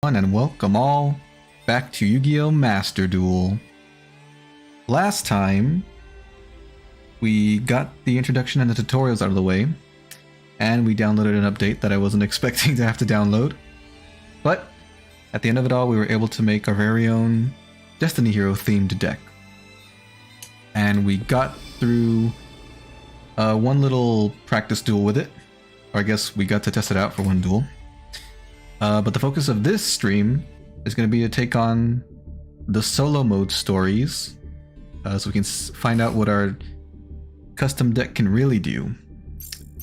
And welcome all back to Yu-Gi-Oh! Master Duel. Last time, we got the introduction and the tutorials out of the way, and we downloaded an update that I wasn't expecting to have to download. But at the end of it all, we were able to make our very own Destiny Hero themed deck. And we got through one little practice duel with it, or I guess we got to test it out for one duel. But the focus of this stream is going to be to take on the solo mode stories, so we can find out what our custom deck can really do.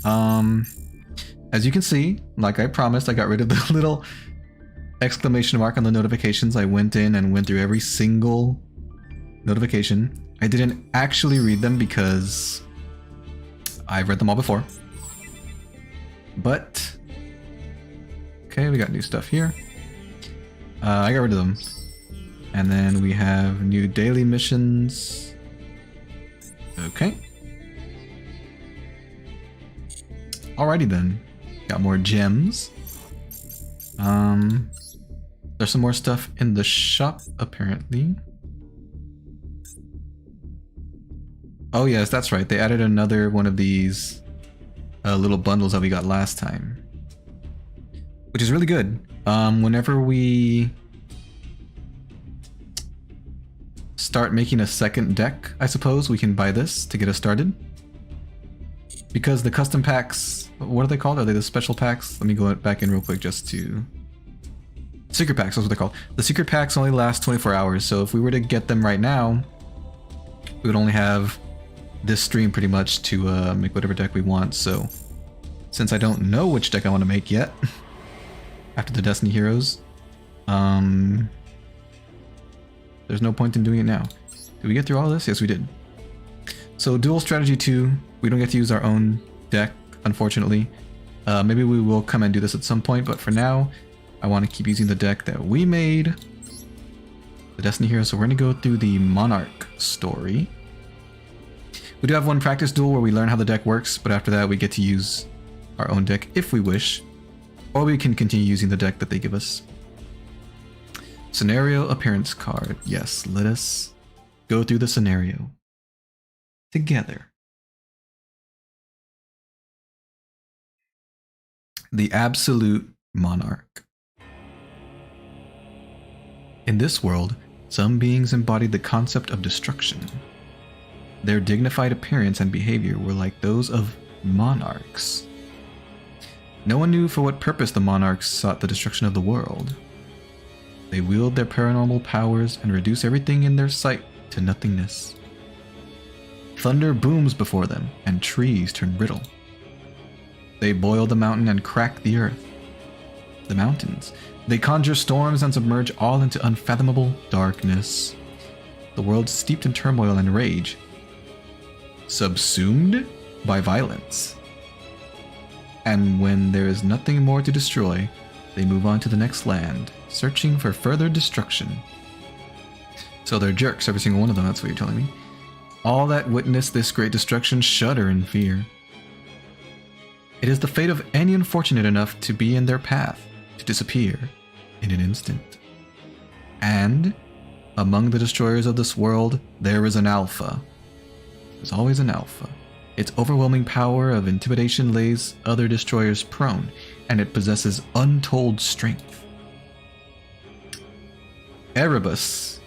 As you can see, like I promised, I got rid of the little exclamation mark on the notifications. I went in and went through every single notification. I didn't actually read them because I've read them all before. But okay, we got new stuff here. I got rid of them. And then we have new daily missions. Okay. Alrighty then. Got more gems. There's some more stuff in the shop, apparently. Oh yes, that's right. They added another one of these little bundles that we got last time, which is really good. Whenever we start making a second deck, I suppose, we can buy this to get us started. Because the custom packs, what are they called? Are they the special packs? Let me go back in real quick just to... Secret packs, that's what they're called. The secret packs only last 24 hours, so if we were to get them right now, we would only have this stream pretty much to make whatever deck we want. So since I don't know which deck I want to make yet, after the Destiny Heroes, there's no point in doing it now. Did we get through all of this? Yes, we did. So Duel Strategy 2, we don't get to use our own deck, unfortunately. Maybe we will come and do this at some point, but for now, I want to keep using the deck that we made, the Destiny Heroes. So we're going to go through the Monarch story. We do have one practice duel where we learn how the deck works, but after that we get to use our own deck if we wish, or we can continue using the deck that they give us. Scenario appearance card. Yes, let us go through the scenario together. The Absolute Monarch. In this world, some beings embodied the concept of destruction. Their dignified appearance and behavior were like those of monarchs. No one knew for what purpose the monarchs sought the destruction of the world. They wield their paranormal powers and reduce everything in their sight to nothingness. Thunder booms before them, and trees turn brittle. They boil the mountain and crack the earth. The mountains. They conjure storms and submerge all into unfathomable darkness. The world steeped in turmoil and rage, subsumed by violence. And when there is nothing more to destroy, they move on to the next land, searching for further destruction. So they're jerks, every single one of them, that's what you're telling me. All that witness this great destruction shudder in fear. It is the fate of any unfortunate enough to be in their path, to disappear in an instant. And among the destroyers of this world, there is an alpha. There's always an alpha. Its overwhelming power of intimidation lays other destroyers prone, and it possesses untold strength. Erebus.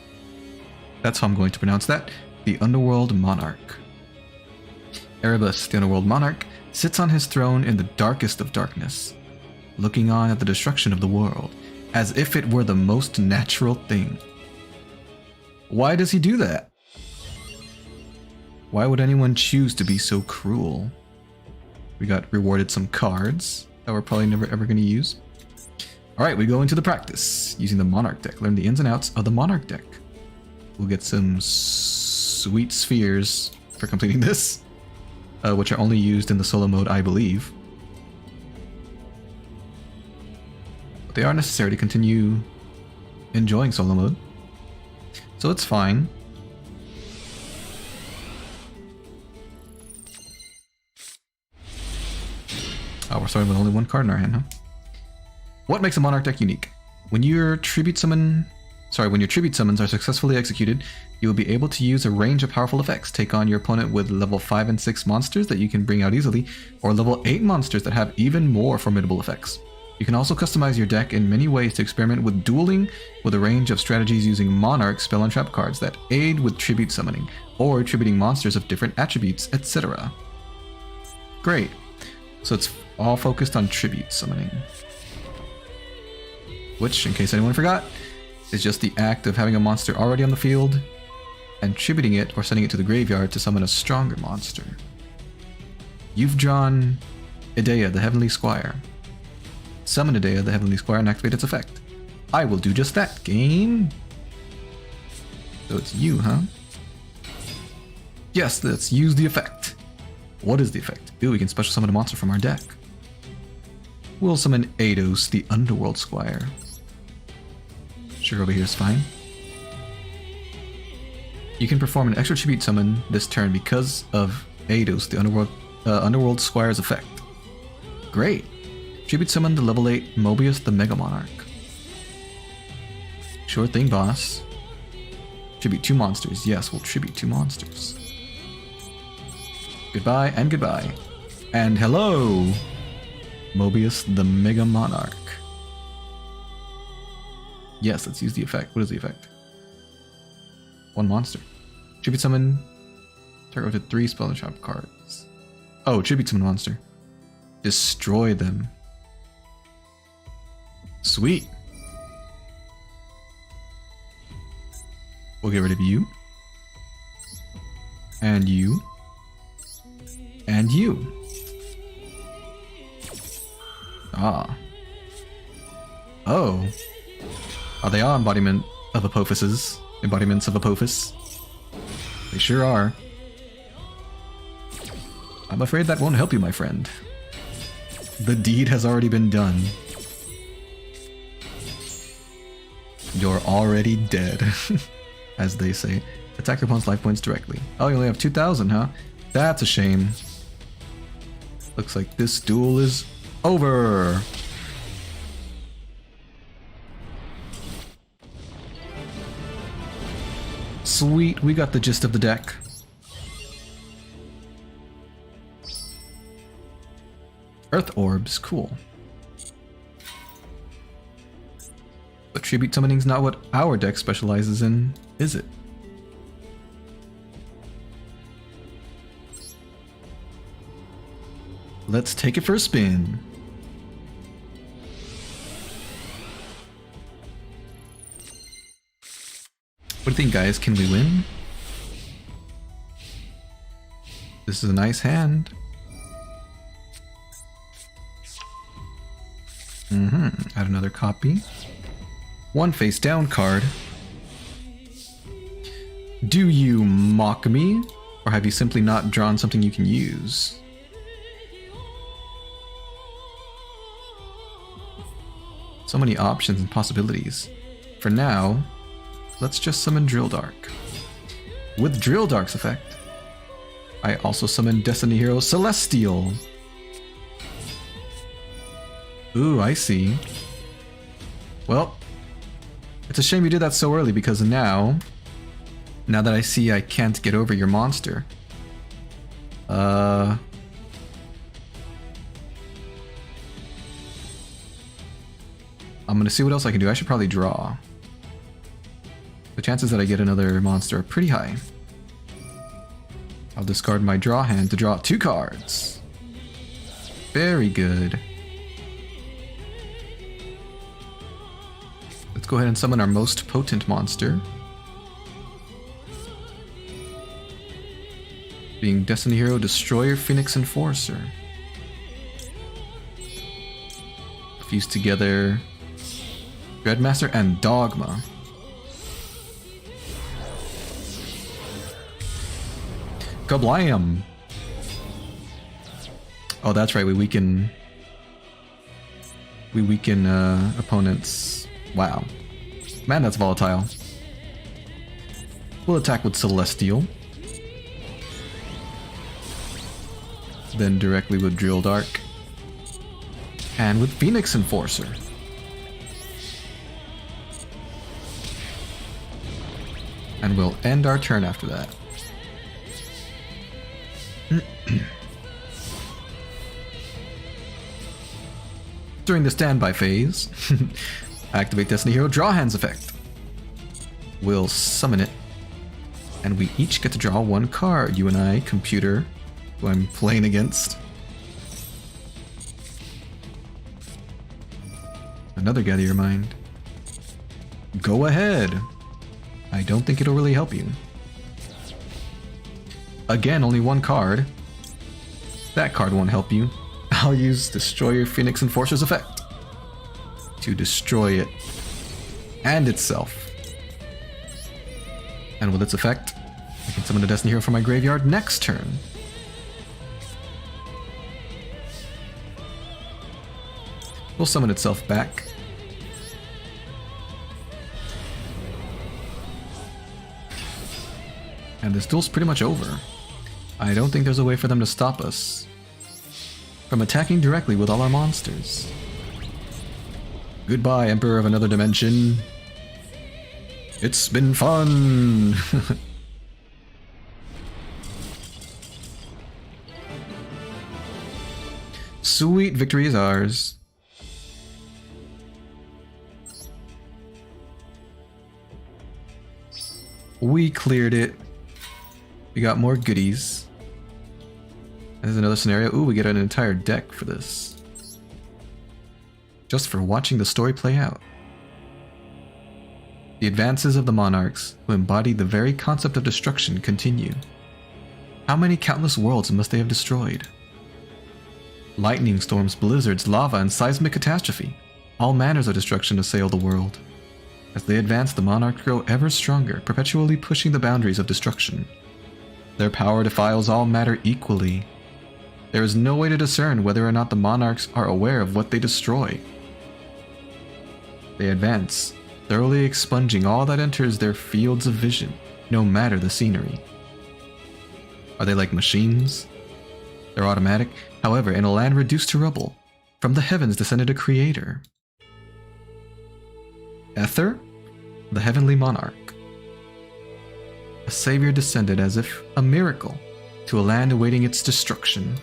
That's how I'm going to pronounce that. The Underworld Monarch. Erebus, the Underworld Monarch, sits on his throne in the darkest of darkness, looking on at the destruction of the world, as if it were the most natural thing. Why does he do that? Why would anyone choose to be so cruel? We got rewarded some cards that we're probably never ever going to use. Alright, we go into the practice using the Monarch deck. Learn the ins and outs of the Monarch deck. We'll get some sweet spheres for completing this, which are only used in the solo mode, I believe. But they are necessary to continue enjoying solo mode, so it's fine. Oh, we're starting with only one card in our hand, huh? What makes a Monarch deck unique? When your tribute summons are successfully executed, you will be able to use a range of powerful effects. Take on your opponent with level 5 and 6 monsters that you can bring out easily, or level 8 monsters that have even more formidable effects. You can also customize your deck in many ways to experiment with dueling with a range of strategies using Monarch spell and trap cards that aid with tribute summoning, or tributing monsters of different attributes, etc. Great. So it's all focused on tribute summoning. Which, in case anyone forgot, is just the act of having a monster already on the field and tributing it or sending it to the graveyard to summon a stronger monster. You've drawn Idea, the Heavenly Squire. Summon Idea, the Heavenly Squire, and activate its effect. I will do just that, game. So it's you, huh? Yes, let's use the effect. What is the effect? Ooh, we can special summon a monster from our deck. We'll summon Eidos, the Underworld Squire. Sure, over here is fine. You can perform an extra tribute summon this turn because of Eidos, the Underworld Squire's effect. Great! Tribute summon the level 8 Mobius the Mega Monarch. Sure thing, boss. Tribute 2 monsters. Yes, we'll tribute 2 monsters. Goodbye and goodbye. And hello! Mobius the Mega Monarch. Yes, let's use the effect. What is the effect? 1 monster. Tribute summon. Target to 3 spell and trap cards. Oh, tribute summon monster. Destroy them. Sweet. We'll get rid of you. And you. And you. Ah. Oh. Are they all embodiments of Apophis? Embodiments of Apophis? They sure are. I'm afraid that won't help you, my friend. The deed has already been done. You're already dead, as they say. Attack your opponent's life points directly. Oh, you only have 2,000, huh? That's a shame. Looks like this duel is over. Sweet, we got the gist of the deck. Earth orbs, cool. But tribute summoning's not what our deck specializes in, is it? Let's take it for a spin. What do you think, guys? Can we win? This is a nice hand. Add another copy. 1 face down card. Do you mock me? Or have you simply not drawn something you can use? So many options and possibilities. For now, let's just summon Drill Dark. With Drill Dark's effect, I also summon Destiny Hero Celestial. Ooh, I see. Well, it's a shame you did that so early because now that I see I can't get over your monster, I'm gonna see what else I can do. I should probably draw. The chances that I get another monster are pretty high. I'll discard my draw hand to draw 2 cards. Very good. Let's go ahead and summon our most potent monster. Being Destiny Hero Destroyer Phoenix Enforcer. Fuse together Dreadmaster and Dogma. Kablam! Oh, that's right, we weaken opponents. Wow. Man, that's volatile. We'll attack with Celestial. Then directly with Drill Dark. And with Phoenix Enforcer. And we'll end our turn after that. During the standby phase, activate Destiny Hero Draw Hands effect. We'll summon it, and we each get to draw one card. You and I, computer, who I'm playing against. Another Gather Your Mind. Go ahead. I don't think it'll really help you. Again, only one card. That card won't help you. I'll use Destroyer Phoenix Enforcer's effect to destroy it and itself. And with its effect, I can summon a Destiny Hero from my graveyard next turn. We'll summon itself back. And this duel's pretty much over. I don't think there's a way for them to stop us from attacking directly with all our monsters. Goodbye, Emperor of Another Dimension. It's been fun! Sweet, victory is ours. We cleared it. We got more goodies. There's another scenario. Ooh, we get an entire deck for this. Just for watching the story play out. The advances of the monarchs, who embody the very concept of destruction, continue. How many countless worlds must they have destroyed? Lightning storms, blizzards, lava, and seismic catastrophe. All manners of destruction assail the world. As they advance, the monarchs grow ever stronger, perpetually pushing the boundaries of destruction. Their power defiles all matter equally. There is no way to discern whether or not the monarchs are aware of what they destroy. They advance, thoroughly expunging all that enters their fields of vision, no matter the scenery. Are they like machines? They're automatic. However, in a land reduced to rubble, from the heavens descended a creator. Ether, the heavenly monarch. A savior descended as if a miracle to a land awaiting its destruction.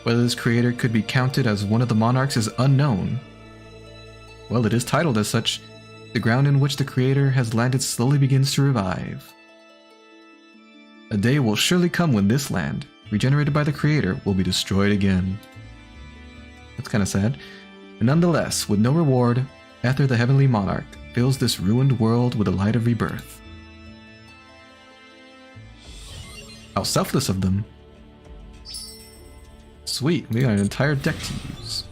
Whether this creator could be counted as one of the monarchs is unknown. Well, it is titled as such. The ground in which the creator has landed slowly begins to revive. A day will surely come when this land, regenerated by the creator, will be destroyed again. That's kind of sad. And nonetheless, with no reward, Ether the heavenly monarch fills this ruined world with the light of rebirth. How selfless of them. Sweet, we got an entire deck to use.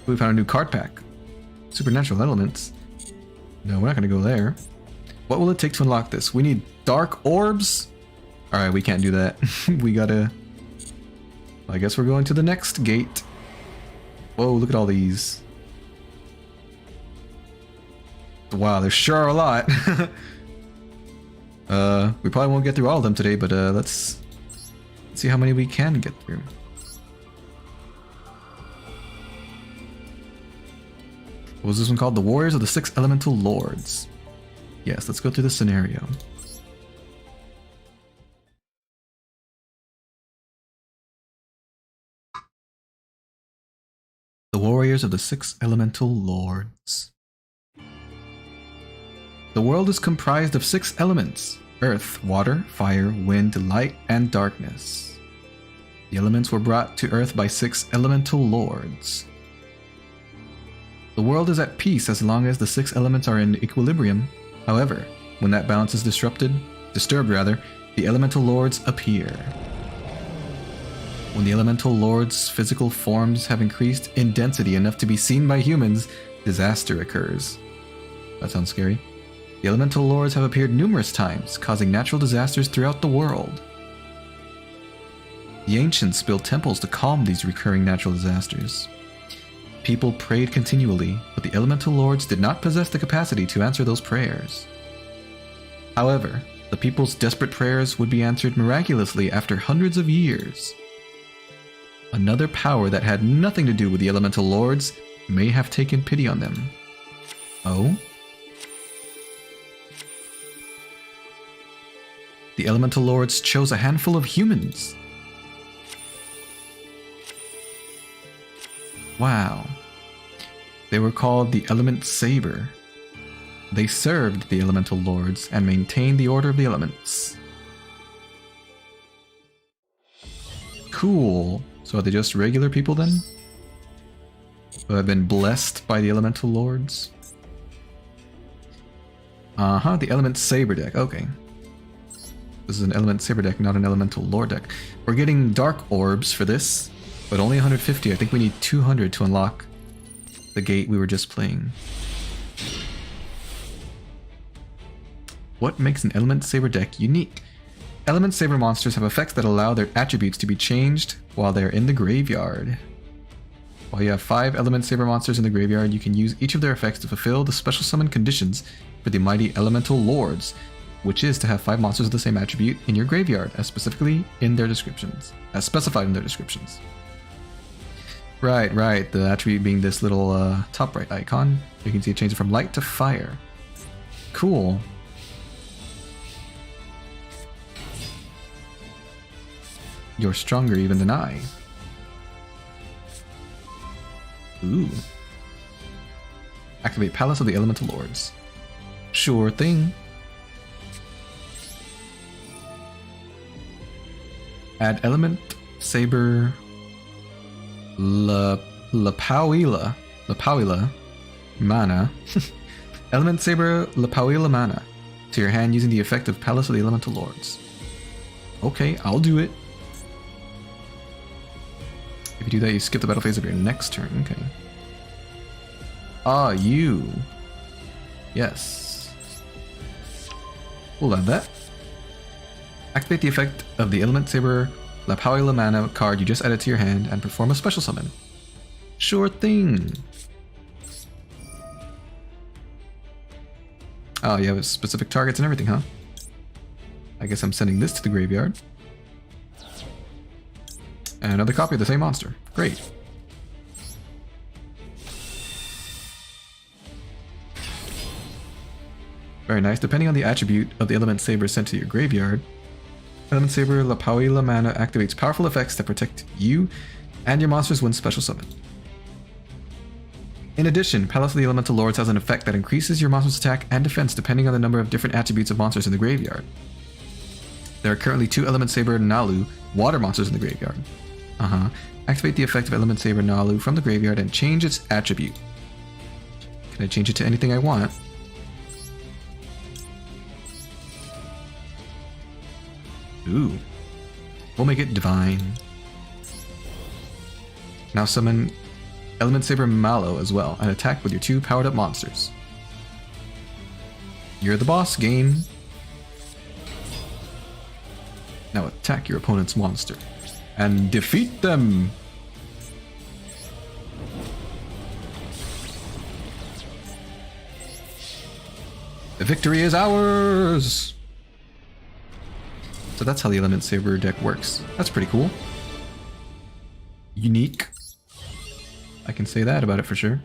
We found a new card pack. Supernatural elements. No, we're not going to go there. What will it take to unlock this? We need dark orbs? Alright, we can't do that. We gotta... I guess we're going to the next gate. Whoa, look at all these. Wow, there sure are a lot. We probably won't get through all of them today, but let's see how many we can get through. What was this one called? The Warriors of the Six Elemental Lords. Yes, let's go through the scenario. The Warriors of the Six Elemental Lords. The world is comprised of 6 elements: earth, water, fire, wind, light, and darkness. The elements were brought to earth by 6 elemental lords. The world is at peace as long as the 6 elements are in equilibrium. However, when that balance is disturbed, the elemental lords appear. When the elemental lords' physical forms have increased in density enough to be seen by humans, disaster occurs. That sounds scary. The elemental lords have appeared numerous times, causing natural disasters throughout the world. The ancients built temples to calm these recurring natural disasters. People prayed continually, but the elemental lords did not possess the capacity to answer those prayers. However, the people's desperate prayers would be answered miraculously after hundreds of years. Another power that had nothing to do with the elemental lords may have taken pity on them. Oh? The Elemental Lords chose a handful of humans. Wow. They were called the Element Saber. They served the Elemental Lords and maintained the order of the elements. Cool. So are they just regular people then? Who have been blessed by the Elemental Lords? Uh-huh, the Element Saber deck. Okay. This is an Element Saber deck, not an Elemental Lord deck. We're getting Dark Orbs for this, but only 150. I think we need 200 to unlock the gate we were just playing. What makes an Element Saber deck unique? Element Saber monsters have effects that allow their attributes to be changed while they're in the graveyard. While you have 5 Element Saber monsters in the graveyard, you can use each of their effects to fulfill the special summon conditions for the mighty Elemental Lords, which is to have 5 monsters of the same attribute in your graveyard, as specified in their descriptions. Right. The attribute being this little top right icon. You can see it changes from light to fire. Cool. You're stronger even than I. Ooh. Activate Palace of the Elemental Lords. Sure thing. Add Element Saber Lapauila mana. Element Saber Lapauila mana to your hand using the effect of Palace of the Elemental Lords. Okay, I'll do it. If you do that, you skip the battle phase of your next turn. Okay. Ah, you. Yes. We'll add that. Activate the effect of the Element Saber Lapauila mana card you just added to your hand and perform a special summon. Sure thing. Oh, you have specific targets and everything, huh? I guess I'm sending this to the graveyard. And another copy of the same monster. Great. Very nice. Depending on the attribute of the Element Saber sent to your graveyard, Element Saber Lapauila mana activates powerful effects that protect you and your monsters when special summoned. In addition, Palace of the Elemental Lords has an effect that increases your monster's attack and defense depending on the number of different attributes of monsters in the graveyard. There are currently 2 Element Saber Nalu water monsters in the graveyard. Activate the effect of Element Saber Nalu from the graveyard and change its attribute. Can I change it to anything I want? Ooh. We'll make it divine. Now summon Element Saber Mallow as well and attack with your 2 powered up monsters. You're the boss, game. Now attack your opponent's monster and defeat them. The victory is ours. So that's how the Element Saber deck works. That's pretty cool. Unique. I can say that about it for sure.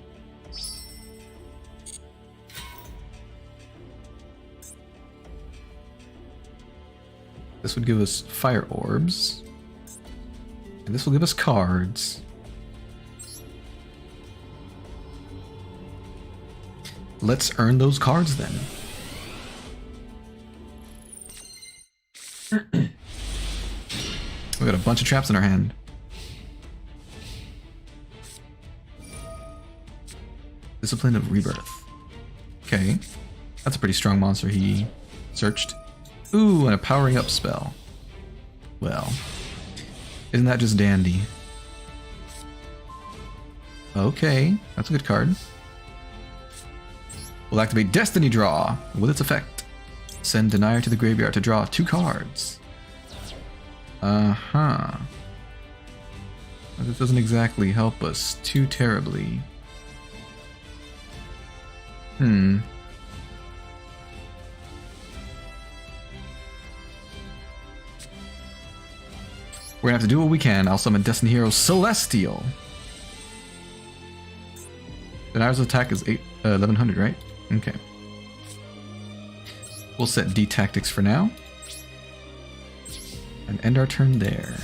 This would give us fire orbs. And this will give us cards. Let's earn those cards then. We got a bunch of traps in our hand. Discipline of Rebirth. Okay. That's a pretty strong monster he searched. Ooh, and a powering up spell. Well, isn't that just dandy? Okay, that's a good card. We'll activate Destiny Draw. With its effect, send Denier to the graveyard to draw 2 cards. This doesn't exactly help us too terribly. We're gonna have to do what we can. I'll summon Destiny Hero Celestial. Denier's attack is 1100, right? Okay. We'll set D Tactics for now. And end our turn there.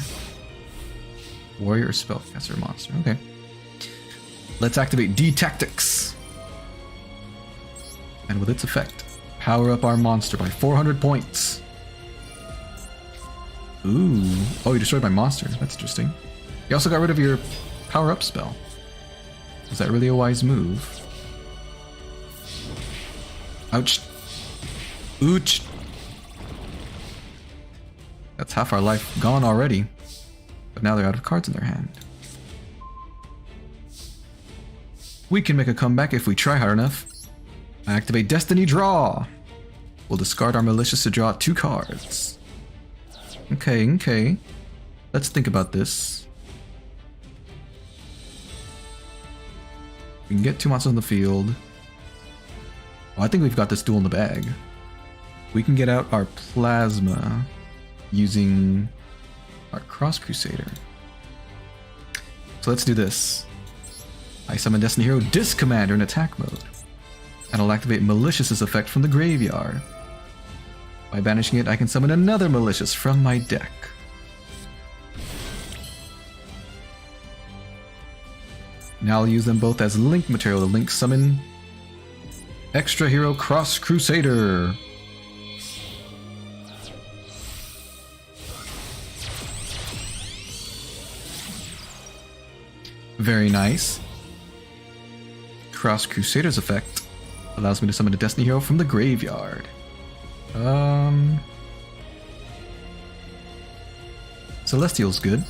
Warrior or Spellcaster monster. Okay. Let's activate D Tactics. And with its effect, power up our monster by 400 points. Ooh. Oh, you destroyed my monster. That's interesting. You also got rid of your power-up spell. Was that really a wise move? Ouch. Ouch. That's half our life gone already. But now they're out of cards in their hand. We can make a comeback if we try hard enough. I activate Destiny Draw. We'll discard our Malicious to draw 2 cards. Okay. Let's think about this. We can get 2 monsters on the field. Oh, I think we've got this duel in the bag. We can get out our Plasma using our Cross Crusader. So let's do this. I summon Destiny Hero Disc Commander in attack mode. And I'll activate Malicious's effect from the graveyard. By banishing it, I can summon another Malicious from my deck. Now I'll use them both as link material to link summon Extra Hero Cross Crusader. Very nice. Cross Crusader's effect allows me to summon a Destiny Hero from the graveyard. Celestial's good.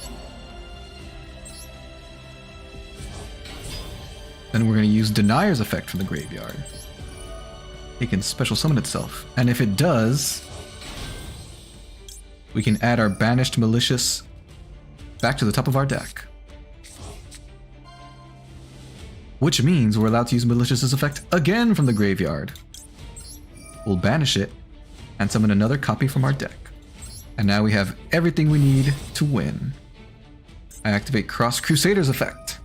Then we're going to use Denier's effect from the graveyard. It can special summon itself. And if it does, we can add our banished Malicious back to the top of our deck. Which means we're allowed to use Malicious's effect again from the graveyard. We'll banish it and summon another copy from our deck. And now we have everything we need to win. I activate Cross Crusader's effect.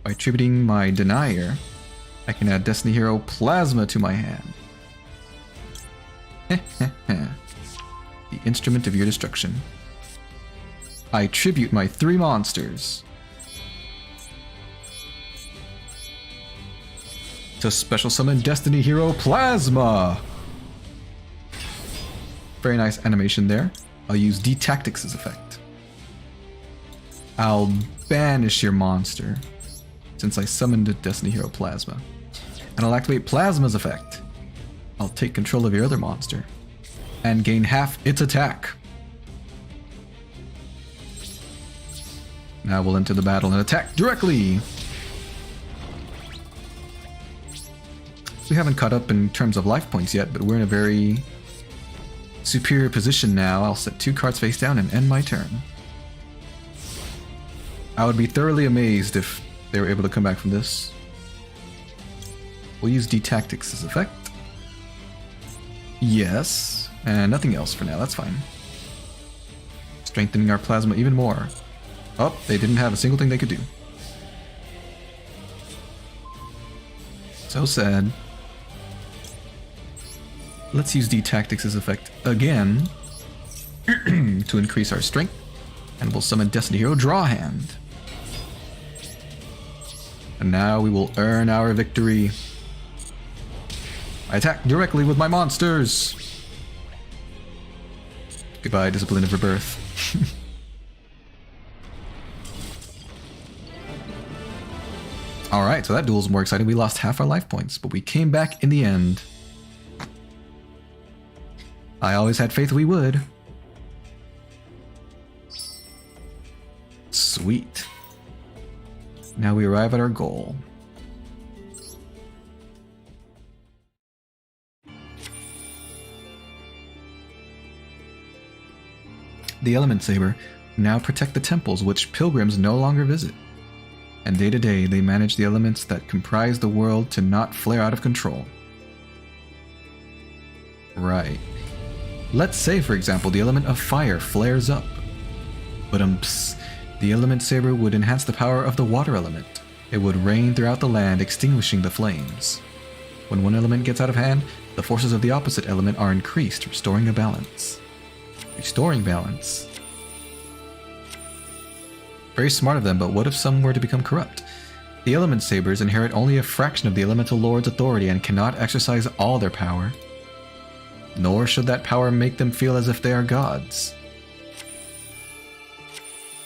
By attributing my Denier, I can add Destiny Hero Plasma to my hand. The instrument of your destruction. I tribute my 3 monsters to special summon Destiny Hero Plasma. Very nice animation there. I'll use D Tactics' effect. I'll banish your monster since I summoned a Destiny Hero Plasma. And I'll activate Plasma's effect. I'll take control of your other monster and gain half its attack. Now we'll enter the battle and attack directly. We haven't caught up in terms of life points yet, but we're in a very superior position now. I'll set 2 cards face down and end my turn. I would be thoroughly amazed if they were able to come back from this. We'll use D Tactics as effect. Yes, and nothing else for now, that's fine. Strengthening our Plasma even more. Oh, they didn't have a single thing they could do. So sad. Let's use D Tactics as effect again to increase our strength, and we'll summon Destiny Hero Draw Hand. And now we will earn our victory. I attack directly with my monsters. Goodbye, Discipline of Rebirth. Alright, so that duel's more exciting. We lost half our life points, but we came back in the end. I always had faith we would. Sweet. Now we arrive at our goal. The Element Saber now protect the temples which pilgrims no longer visit. And day to day they manage the elements that comprise the world to not flare out of control. Right. Let's say, for example, the element of fire flares up. But the Element Saber would enhance the power of the water element. It would rain throughout the land, extinguishing the flames. When one element gets out of hand, the forces of the opposite element are increased, restoring a balance. Restoring balance. Very smart of them, but what if some were to become corrupt? The element sabers inherit only a fraction of the elemental lord's authority and cannot exercise all their power. Nor should that power make them feel as if they are gods.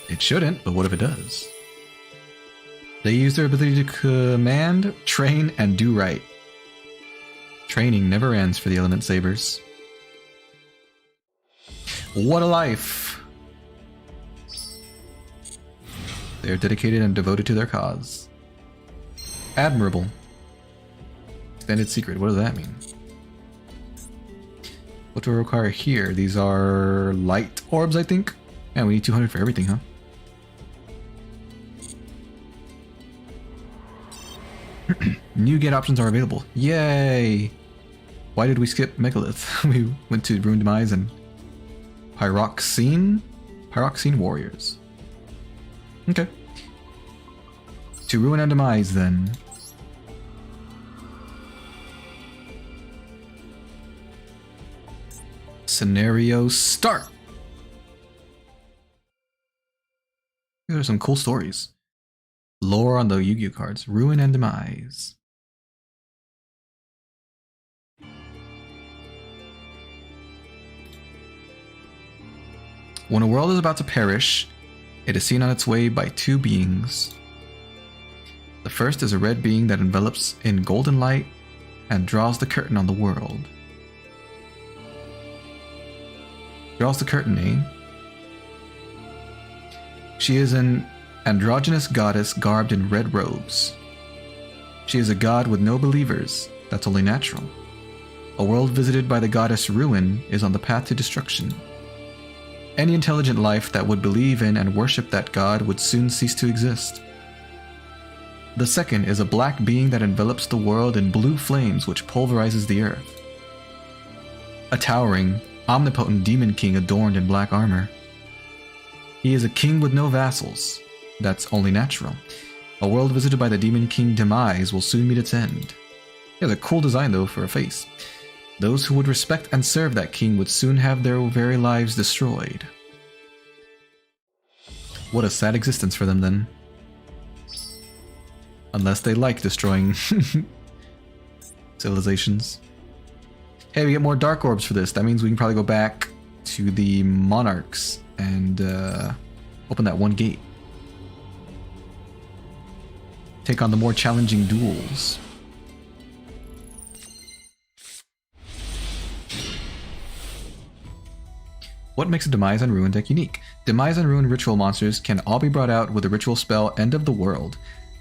It shouldn't, but what if it does? They use their ability to command, train, and do right. Training never ends for the element sabers. What a life! They are dedicated and devoted to their cause. Admirable. Extended secret, what does that mean? What do we require here? These are light orbs, I think? And we need 200 for everything, huh? New gate options are available. Yay! Why did we skip Megalith? We went to Ruin Demise and Pyroxene? Pyroxene Warriors. Okay. To Ruin and Demise, then. Scenario start! These are some cool stories. Lore on the Yu-Gi-Oh cards. Ruin and Demise. When a world is about to perish, it is seen on its way by two beings. The first is a red being that envelops in golden light and draws the curtain on the world. Draws the curtain, eh? She is an androgynous goddess garbed in red robes. She is a god with no believers. That's only natural. A world visited by the goddess Ruin is on the path to destruction. Any intelligent life that would believe in and worship that god would soon cease to exist. The second is a black being that envelops the world in blue flames which pulverizes the earth. A towering, omnipotent demon king adorned in black armor. He is a king with no vassals. That's only natural. A world visited by the demon king Demise will soon meet its end. He has a cool design though for a face. Those who would respect and serve that king would soon have their very lives destroyed. What a sad existence for them then. Unless they like destroying civilizations. Hey, we get more dark orbs for this. That means we can probably go back to the monarchs and open that one gate. Take on the more challenging duels. What makes a Demise and Ruin deck unique? Demise and Ruin ritual monsters can all be brought out with the ritual spell End of the World.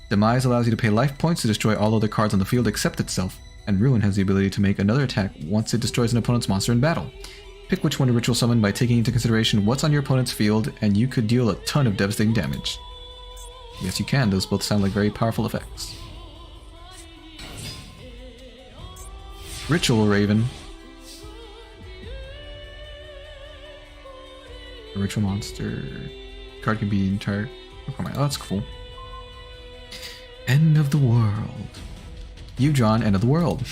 Demise allows you to pay life points to destroy all other cards on the field except itself, and Ruin has the ability to make another attack once it destroys an opponent's monster in battle. Pick which one to ritual summon by taking into consideration what's on your opponent's field, and you could deal a ton of devastating damage. Yes, you can. Those both sound like very powerful effects. Ritual Raven. A ritual monster. Card can be entire. Oh, that's cool. End of the World. You've drawn End of the World.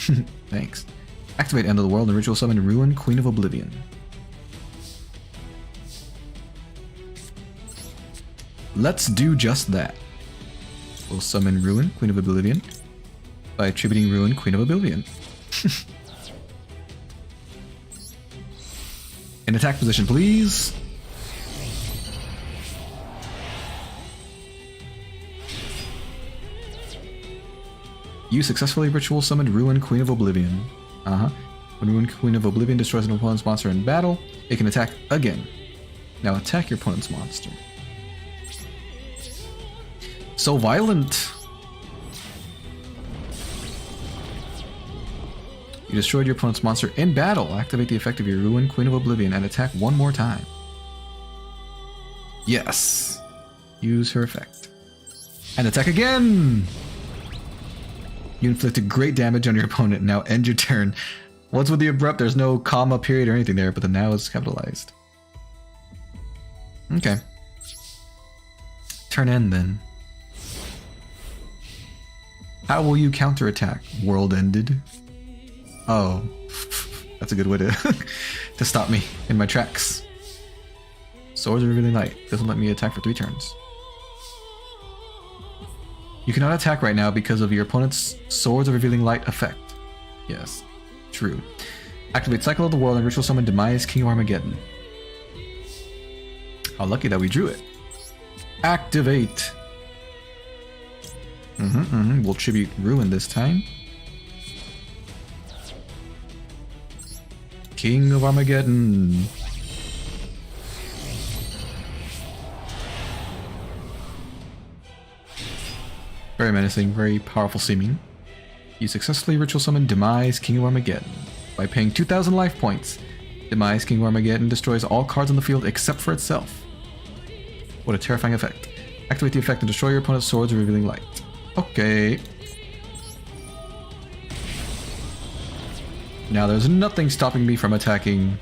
Thanks. Activate End of the World and ritual summon Ruin, Queen of Oblivion. Let's do just that. We'll summon Ruin, Queen of Oblivion, by attributing Ruin, Queen of Oblivion. In attack position, please. You successfully ritual summoned Ruin, Queen of Oblivion. When Ruin, Queen of Oblivion destroys an opponent's monster in battle, it can attack again. Now attack your opponent's monster. So violent! You destroyed your opponent's monster in battle. Activate the effect of your Ruin, Queen of Oblivion, and attack one more time. Yes! Use her effect. And attack again! You inflicted great damage on your opponent. Now end your turn. What's with the abrupt? There's no comma, period, or anything there, but the now is capitalized. Okay. Turn end then. How will you counterattack? World ended. Oh, that's a good way to to stop me in my tracks. Swords are really light. Doesn't let me attack for 3 turns. You cannot attack right now because of your opponent's Swords of Revealing Light effect. Yes, true. Activate Cycle of the World and Ritual Summon Demise King of Armageddon. How lucky that we drew it. Activate! We'll tribute Ruin this time. King of Armageddon. Very menacing, very powerful seeming. You successfully ritual summon Demise King of Armageddon. By paying 2,000 life points, Demise King of Armageddon destroys all cards on the field except for itself. What a terrifying effect. Activate the effect and destroy your opponent's Swords of Revealing Light. Okay. Now there's nothing stopping me from attacking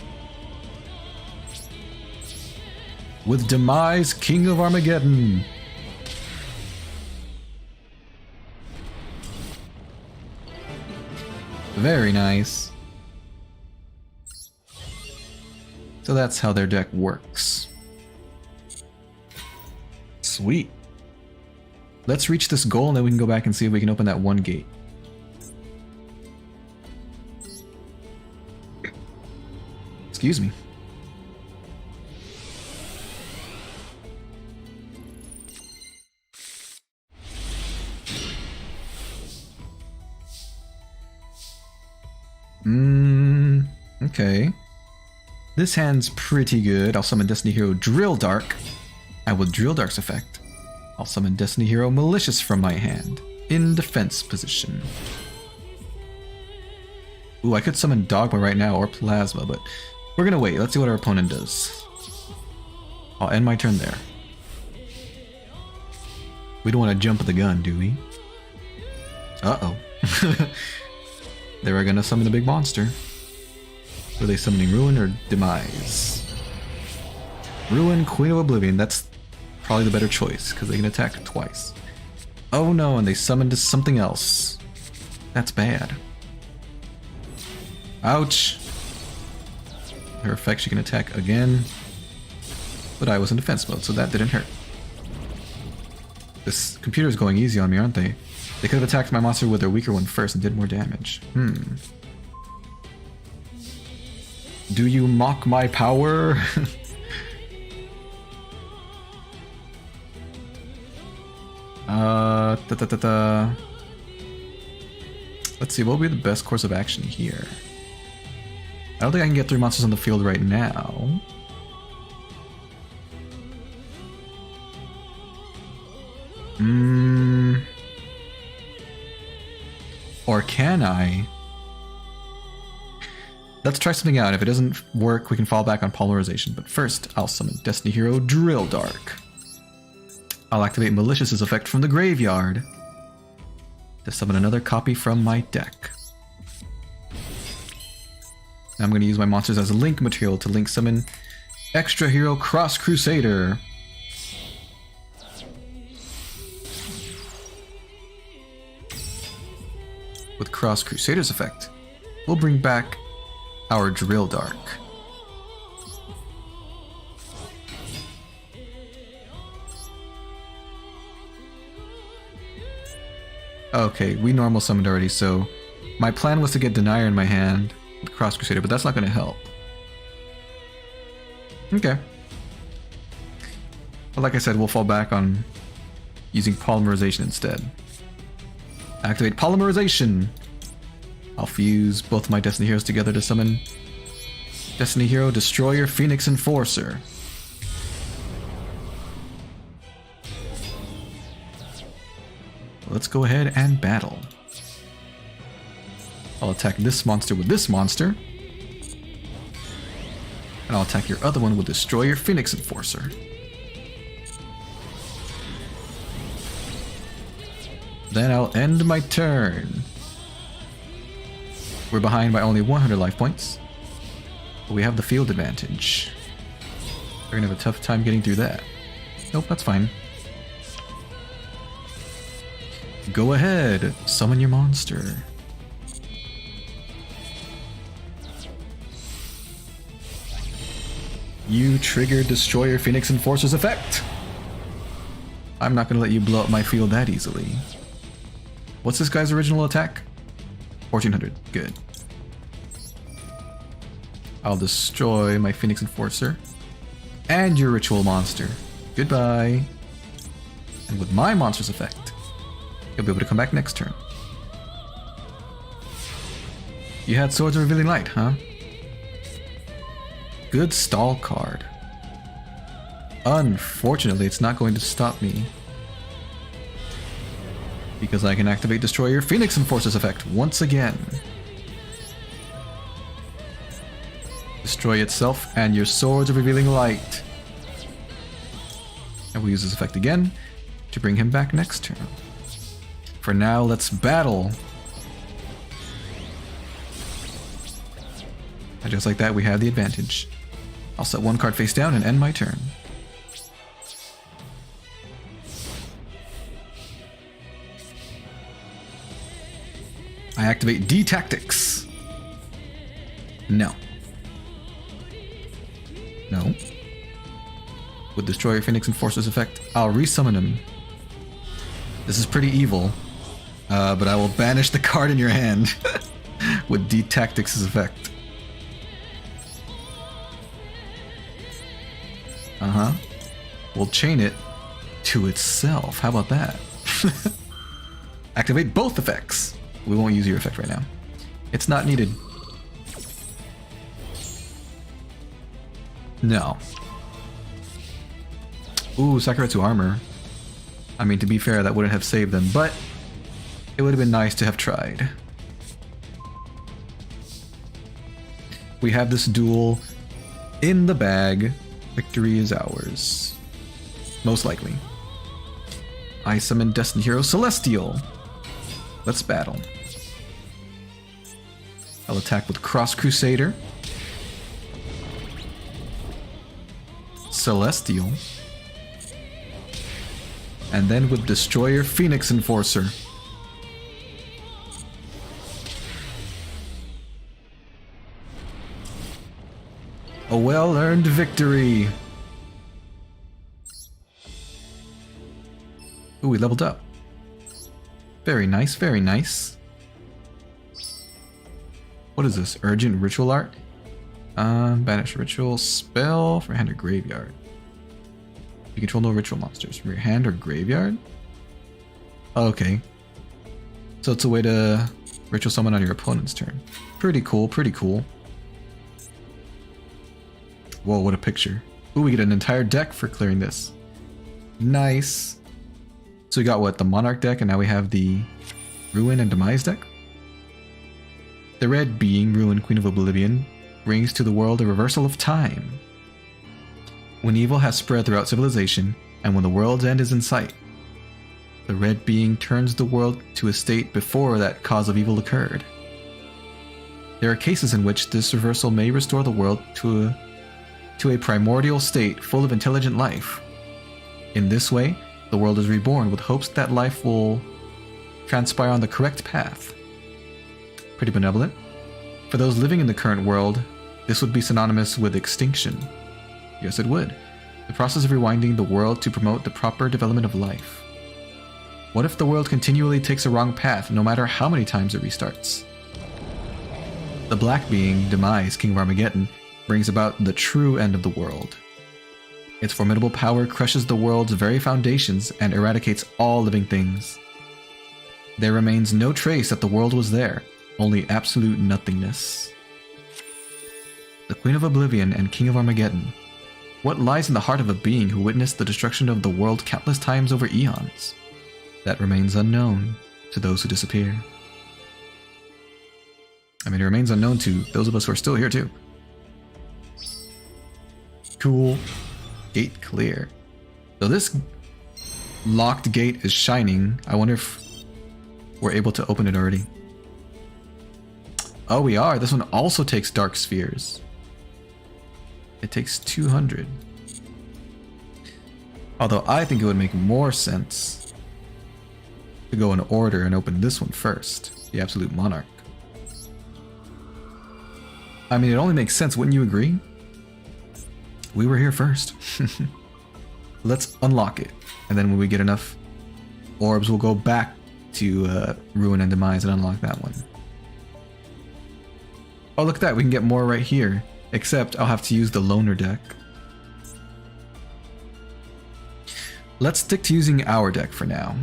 with Demise King of Armageddon. Very nice. So that's how their deck works. Sweet. Let's reach this goal and then we can go back and see if we can open that one gate. Excuse me. Okay. This hand's pretty good. I'll summon Destiny Hero Drill Dark. And with Drill Dark's effect, I'll summon Destiny Hero Malicious from my hand, in defense position. Ooh, I could summon Dogma right now, or Plasma, but we're gonna wait. Let's see what our opponent does. I'll end my turn there. We don't want to jump the gun, do we? Uh-oh. They were gonna summon a big monster. Were they summoning Ruin or Demise? Ruin, Queen of Oblivion. That's probably the better choice, because they can attack twice. Oh no, and they summoned something else. That's bad. Ouch. Her effect, she can attack again. But I was in defense mode, so that didn't hurt. This computer's going easy on me, aren't they? They could have attacked my monster with their weaker one first and did more damage. Do you mock my power? Let's see, what will be the best course of action here? I don't think I can get 3 monsters on the field right now. Or can I? Let's try something out. If it doesn't work, we can fall back on Polymerization. But first, I'll summon Destiny Hero Drill Dark. I'll activate Malicious's effect from the graveyard to summon another copy from my deck. Now I'm going to use my monsters as a link material to link summon Extra Hero Cross Crusader. With Cross Crusader's effect, we'll bring back our Drill Dark. Okay, we normal summoned already, so my plan was to get Denier in my hand with Cross Crusader, but that's not going to help. Okay. But like I said, we'll fall back on using Polymerization instead. Activate Polymerization! I'll fuse both my Destiny Heroes together to summon Destiny Hero Destroyer Phoenix Enforcer. Let's go ahead and battle. I'll attack this monster with this monster. And I'll attack your other one with Destroyer Phoenix Enforcer. Then I'll end my turn. We're behind by only 100 life points, but we have the field advantage. We're gonna have a tough time getting through that. Nope, that's fine. Go ahead, summon your monster. You trigger Destroyer Phoenix Enforcer's effect. I'm not gonna let you blow up my field that easily. What's this guy's original attack? 1400. Good. I'll destroy my Phoenix Enforcer. And your Ritual Monster. Goodbye. And with my monster's effect, you'll be able to come back next turn. You had Swords of Revealing Light, huh? Good stall card. Unfortunately, it's not going to stop me, because I can activate Destroy Your Phoenix Enforcer's effect once again. Destroy itself and your Swords of Revealing Light. And we'll use this effect again to bring him back next turn. For now, let's battle. And just like that, we have the advantage. I'll set one card face down and end my turn. I activate D Tactics. No. No. With Destroyer Phoenix Enforcer's effect, I'll resummon him. This is pretty evil, but I will banish the card in your hand with D Tactics' effect. We'll chain it to itself. How about that? Activate both effects. We won't use your effect right now. It's not needed. No. Ooh, Sakuretsu armor. I mean, to be fair, that wouldn't have saved them, but it would have been nice to have tried. We have this duel in the bag. Victory is ours. Most likely. I summon Destined Hero Celestial. Let's battle. I'll attack with Cross Crusader. Celestial. And then with Destroyer Phoenix Enforcer. A well-earned victory. Ooh, we leveled up. Very nice, very nice. What is this? Urgent Ritual Art? Banish Ritual Spell for hand or graveyard. You control no ritual monsters from your hand or graveyard? Okay. So it's a way to ritual summon on your opponent's turn. Pretty cool, pretty cool. Whoa, what a picture. Ooh, we get an entire deck for clearing this. Nice. So we got what? The Monarch deck, and now we have the Ruin and Demise deck? The red being, Ruin, Queen of Oblivion, brings to the world a reversal of time. When evil has spread throughout civilization, and when the world's end is in sight, the red being turns the world to a state before that cause of evil occurred. There are cases in which this reversal may restore the world to a primordial state full of intelligent life. In this way, the world is reborn with hopes that life will transpire on the correct path. Pretty benevolent. For those living in the current world, this would be synonymous with extinction. Yes, it would. The process of rewinding the world to promote the proper development of life. What if the world continually takes a wrong path no matter how many times it restarts? The black being, Demise, King of Armageddon, brings about the true end of the world. Its formidable power crushes the world's very foundations and eradicates all living things. There remains no trace that the world was there, only absolute nothingness. The Queen of Oblivion and King of Armageddon. What lies in the heart of a being who witnessed the destruction of the world countless times over eons? That remains unknown to those who disappear. I mean, it remains unknown to those of us who are still here too. Cool. Gate clear. So this locked gate is shining. I wonder if we're able to open it already. Oh, we are. This one also takes Dark Spheres. It takes 200. Although I think it would make more sense to go in order and open this one first. The Absolute Monarch. I mean, it only makes sense, wouldn't you agree? We were here first. Let's unlock it. And then when we get enough orbs, we'll go back to Ruin and Demise and unlock that one. Oh, look at that. We can get more right here. Except I'll have to use the loner deck. Let's stick to using our deck for now.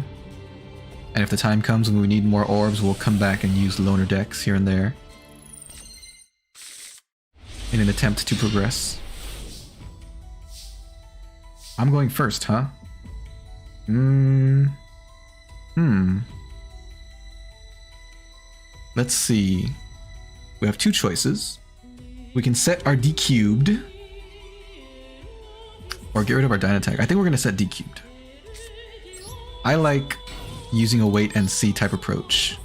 And if the time comes when we need more orbs, we'll come back and use loner decks here and there. In an attempt to progress. I'm going first, huh? Let's see. We have two choices. We can set our D cubed. Or get rid of our Dynatag. I think we're going to set D cubed. I like using a wait and see type approach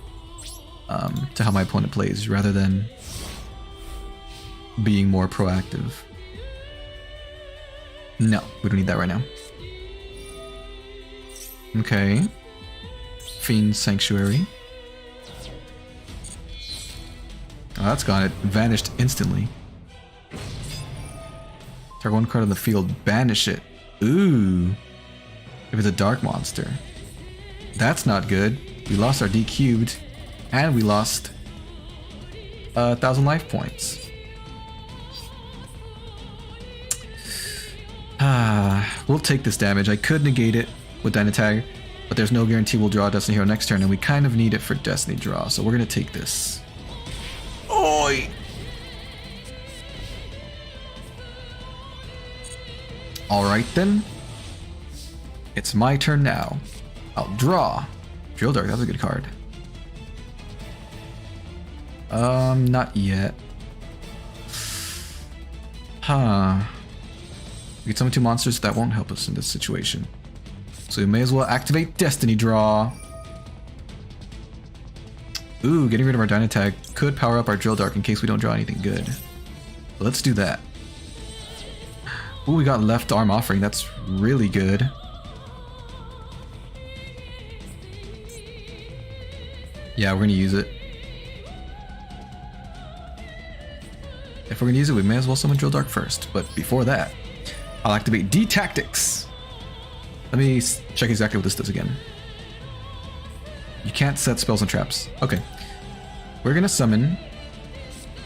to how my opponent plays rather than being more proactive. No, we don't need that right now. Okay. Fiend Sanctuary. Oh, that's gone. It vanished instantly. Target one card on the field. Banish it. Ooh. If it's a dark monster. That's not good. We lost our D cubed. And we lost 1,000 life points. We'll take this damage. I could negate it with Dynatag, but there's no guarantee we'll draw a Destiny Hero next turn, and we kind of need it for Destiny draw, so we're gonna take this. Oi! Alright then. It's my turn now. I'll draw. Drill Dark, that was a good card. Not yet. We get summon two monsters, that won't help us in this situation. So we may as well activate Destiny Draw. Ooh, getting rid of our Dynatag could power up our Drill Dark in case we don't draw anything good. Let's do that. Ooh, we got Left Arm Offering, that's really good. Yeah, we're gonna use it. If we're gonna use it, we may as well summon Drill Dark first, but before that, I'll activate D-Tactics. Let me check exactly what this does again. You can't set spells and traps. Okay. We're gonna summon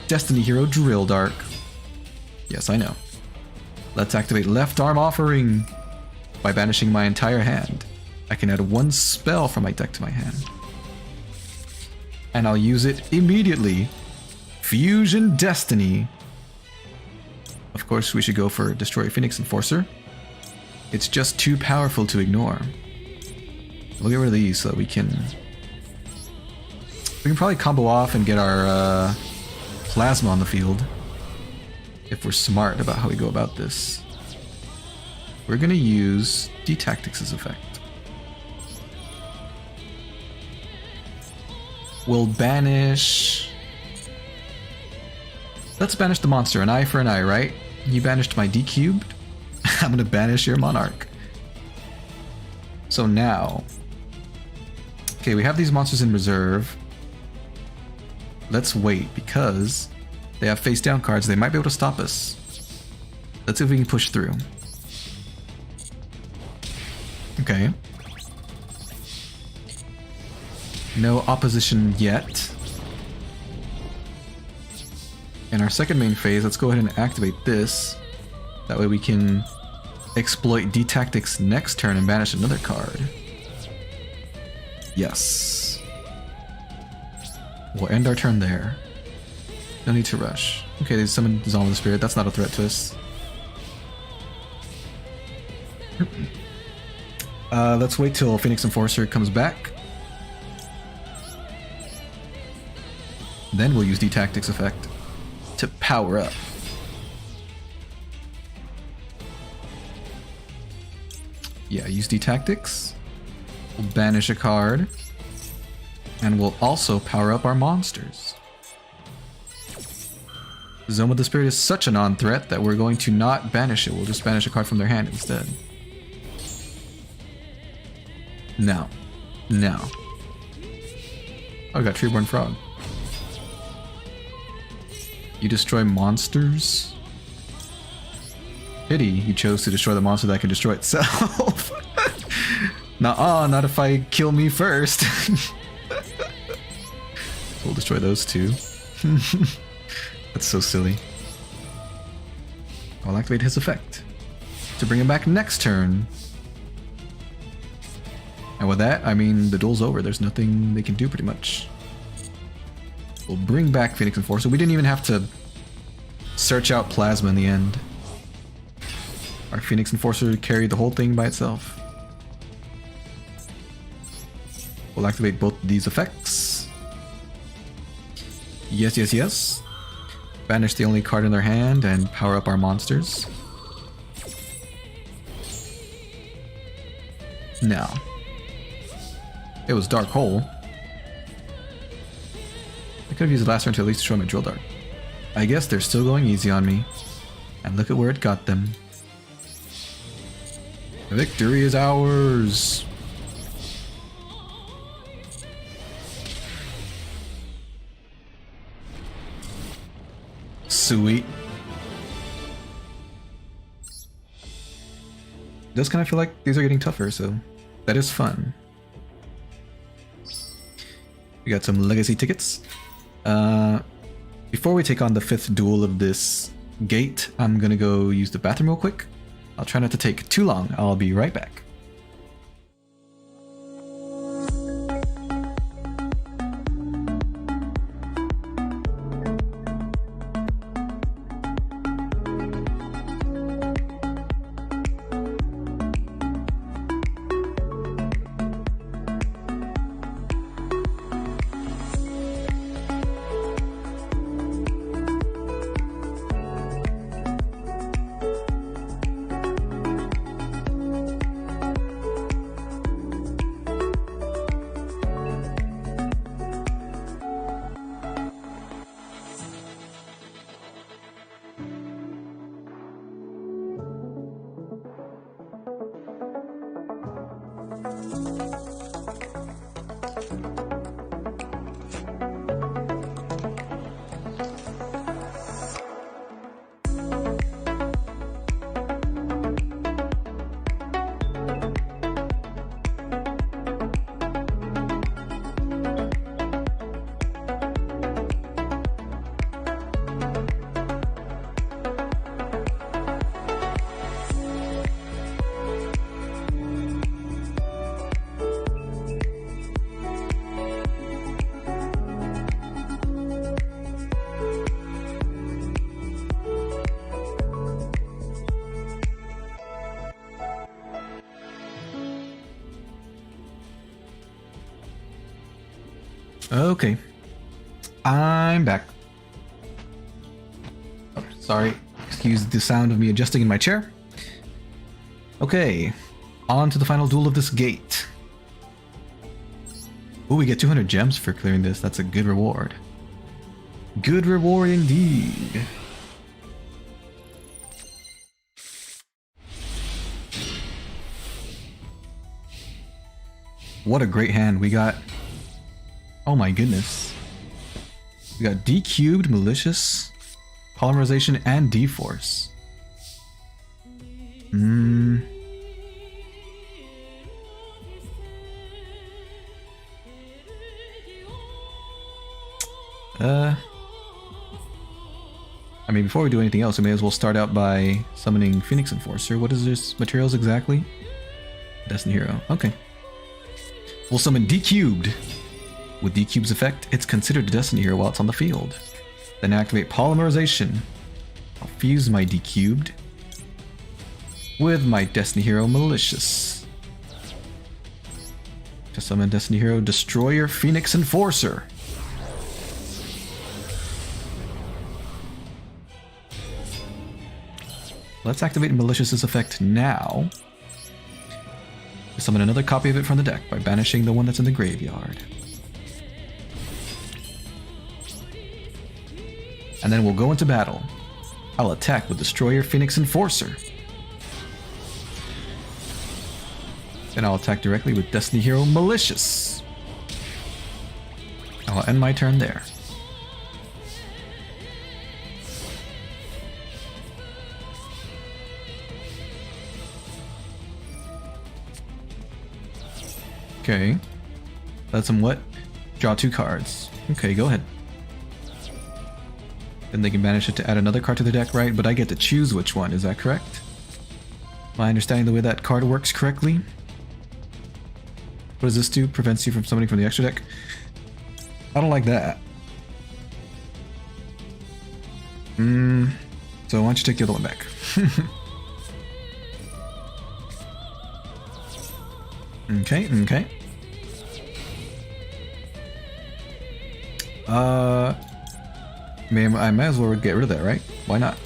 Destiny Hero Drill Dark. Yes, I know. Let's activate Left Arm Offering by banishing my entire hand. I can add one spell from my deck to my hand. And I'll use it immediately. Fusion Destiny. Of course, we should go for Destroy Phoenix Enforcer. It's just too powerful to ignore. We'll get rid of these so that we can probably combo off and get our Plasma on the field. If we're smart about how we go about this. We're gonna use D-Tactics' effect. We'll banish... Let's banish the monster, an eye for an eye, right? You banished my D cubed. I'm gonna banish your Monarch. So now... Okay, we have these monsters in reserve. Let's wait, because they have face down cards. They might be able to stop us. Let's see if we can push through. Okay. No opposition yet. In our second main phase, let's go ahead and activate this. That way we can exploit D-Tactics next turn and banish another card. Yes. We'll end our turn there. No need to rush. Okay, they summoned Dissolve the Spirit. That's not a threat to us. Let's wait till Phoenix Enforcer comes back. Then we'll use D-Tactics effect to power up. Yeah, use D-Tactics. We'll banish a card. And we'll also power up our monsters. Zone with the Spirit is such a non-threat that we're going to not banish it. We'll just banish a card from their hand instead. Now. Now. Oh, I got Treeborn Frog. You destroy monsters? Pity you chose to destroy the monster that can destroy itself. Nuh-uh, not if I kill me first. We'll destroy those two. That's so silly. I'll activate his effect to bring him back next turn. And with that, I mean, the duel's over. There's nothing they can do pretty much. We'll bring back Phoenix Enforcer. We didn't even have to search out Plasma in the end. Our Phoenix Enforcer carried the whole thing by itself. We'll activate both these effects. Yes, yes, yes. Banish the only card in their hand and power up our monsters. Now, it was Dark Hole. I could have used the last turn to at least destroy my Drill Dart. I guess they're still going easy on me. And look at where it got them. Victory is ours! Sweet. It does kind of feel like these are getting tougher, so that is fun. We got some legacy tickets. Before we take on the 5th duel of this gate, I'm gonna go use the bathroom real quick. I'll try not to take too long. I'll be right back. Okay, I'm back. Oh, sorry, excuse the sound of me adjusting in my chair. Okay, on to the final duel of this gate. Oh, we get 200 gems for clearing this. That's a good reward. Good reward indeed. What a great hand. We got... Oh my goodness. We got D-Cubed, Malicious, Polymerization, and D-Force. I mean, before we do anything else, we may as well start out by summoning Phoenix Enforcer. What is this materials exactly? Destiny Hero. Okay. We'll summon D-Cubed. With D-Cube's effect, it's considered a Destiny Hero while it's on the field. Then activate Polymerization. I'll fuse my D-Cubed with my Destiny Hero Malicious. To summon Destiny Hero Destroyer Phoenix Enforcer. Let's activate Malicious's effect now. Summon another copy of it from the deck by banishing the one that's in the graveyard. And then we'll go into battle. I'll attack with Destroyer Phoenix Enforcer. Then I'll attack directly with Destiny Hero Malicious. I'll end my turn there. Okay. Let them what? Draw 2 cards. Okay, go ahead. Then they can manage to add another card to the deck, right? But I get to choose which one, is that correct? Am I understanding the way that card works correctly? What does this do? Prevents you from summoning from the extra deck? I don't like that. So why don't you take the other one back? Okay, okay. I might as well get rid of that, right? Why not?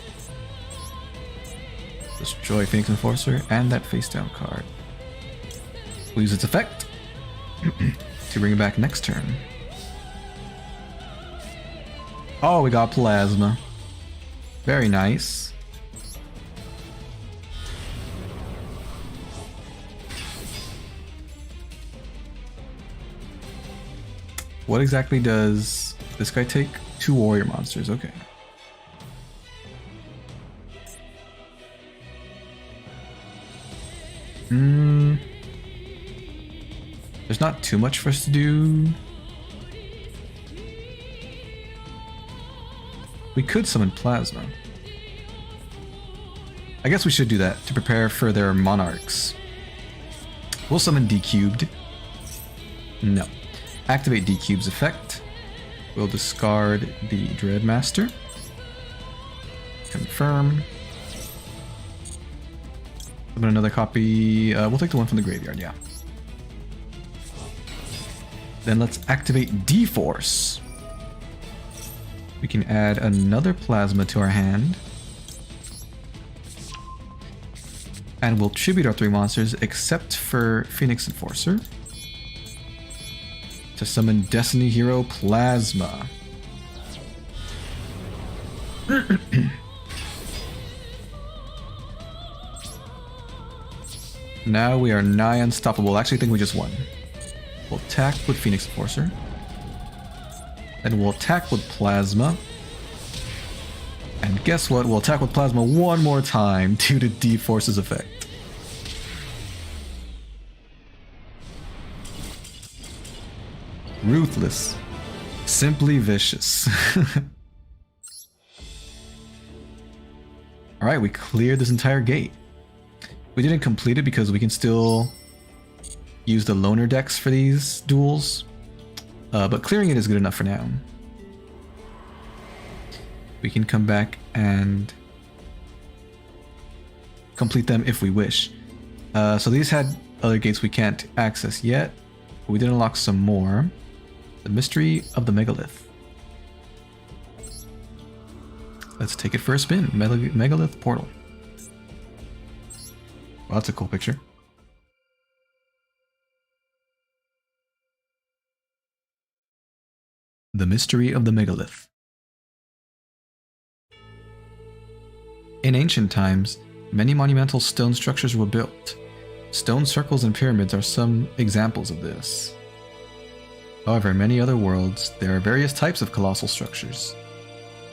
Destroy Phoenix Enforcer and that face down card. We'll use its effect to bring it back next turn. Oh, we got Plasma. Very nice. What exactly does this guy take? 2 warrior monsters, okay. There's not too much for us to do. We could summon Plasma. I guess we should do that to prepare for their monarchs. We'll summon D-Cubed. No. Activate D-Cube's effect. We'll discard the Dreadmaster. Confirm. Summon another copy. We'll take the one from the graveyard, yeah. Then let's activate D-Force. We can add another Plasma to our hand. And we'll tribute our 3 monsters except for Phoenix Enforcer to summon Destiny Hero Plasma. Now we are nigh unstoppable. Actually, I think we just won. We'll attack with Phoenix Enforcer. Then we'll attack with Plasma. And guess what? We'll attack with Plasma one more time due to D-Force's effect. Ruthless. Simply vicious. Alright, we cleared this entire gate. We didn't complete it because we can still use the loner decks for these duels. But clearing it is good enough for now. We can come back and complete them if we wish. So these had other gates we can't access yet. But we did unlock some more. The Mystery of the Megalith. Let's take it for a spin. Megalith Portal. Well, that's a cool picture. The Mystery of the Megalith. In ancient times, many monumental stone structures were built. Stone circles and pyramids are some examples of this. However, in many other worlds, there are various types of colossal structures.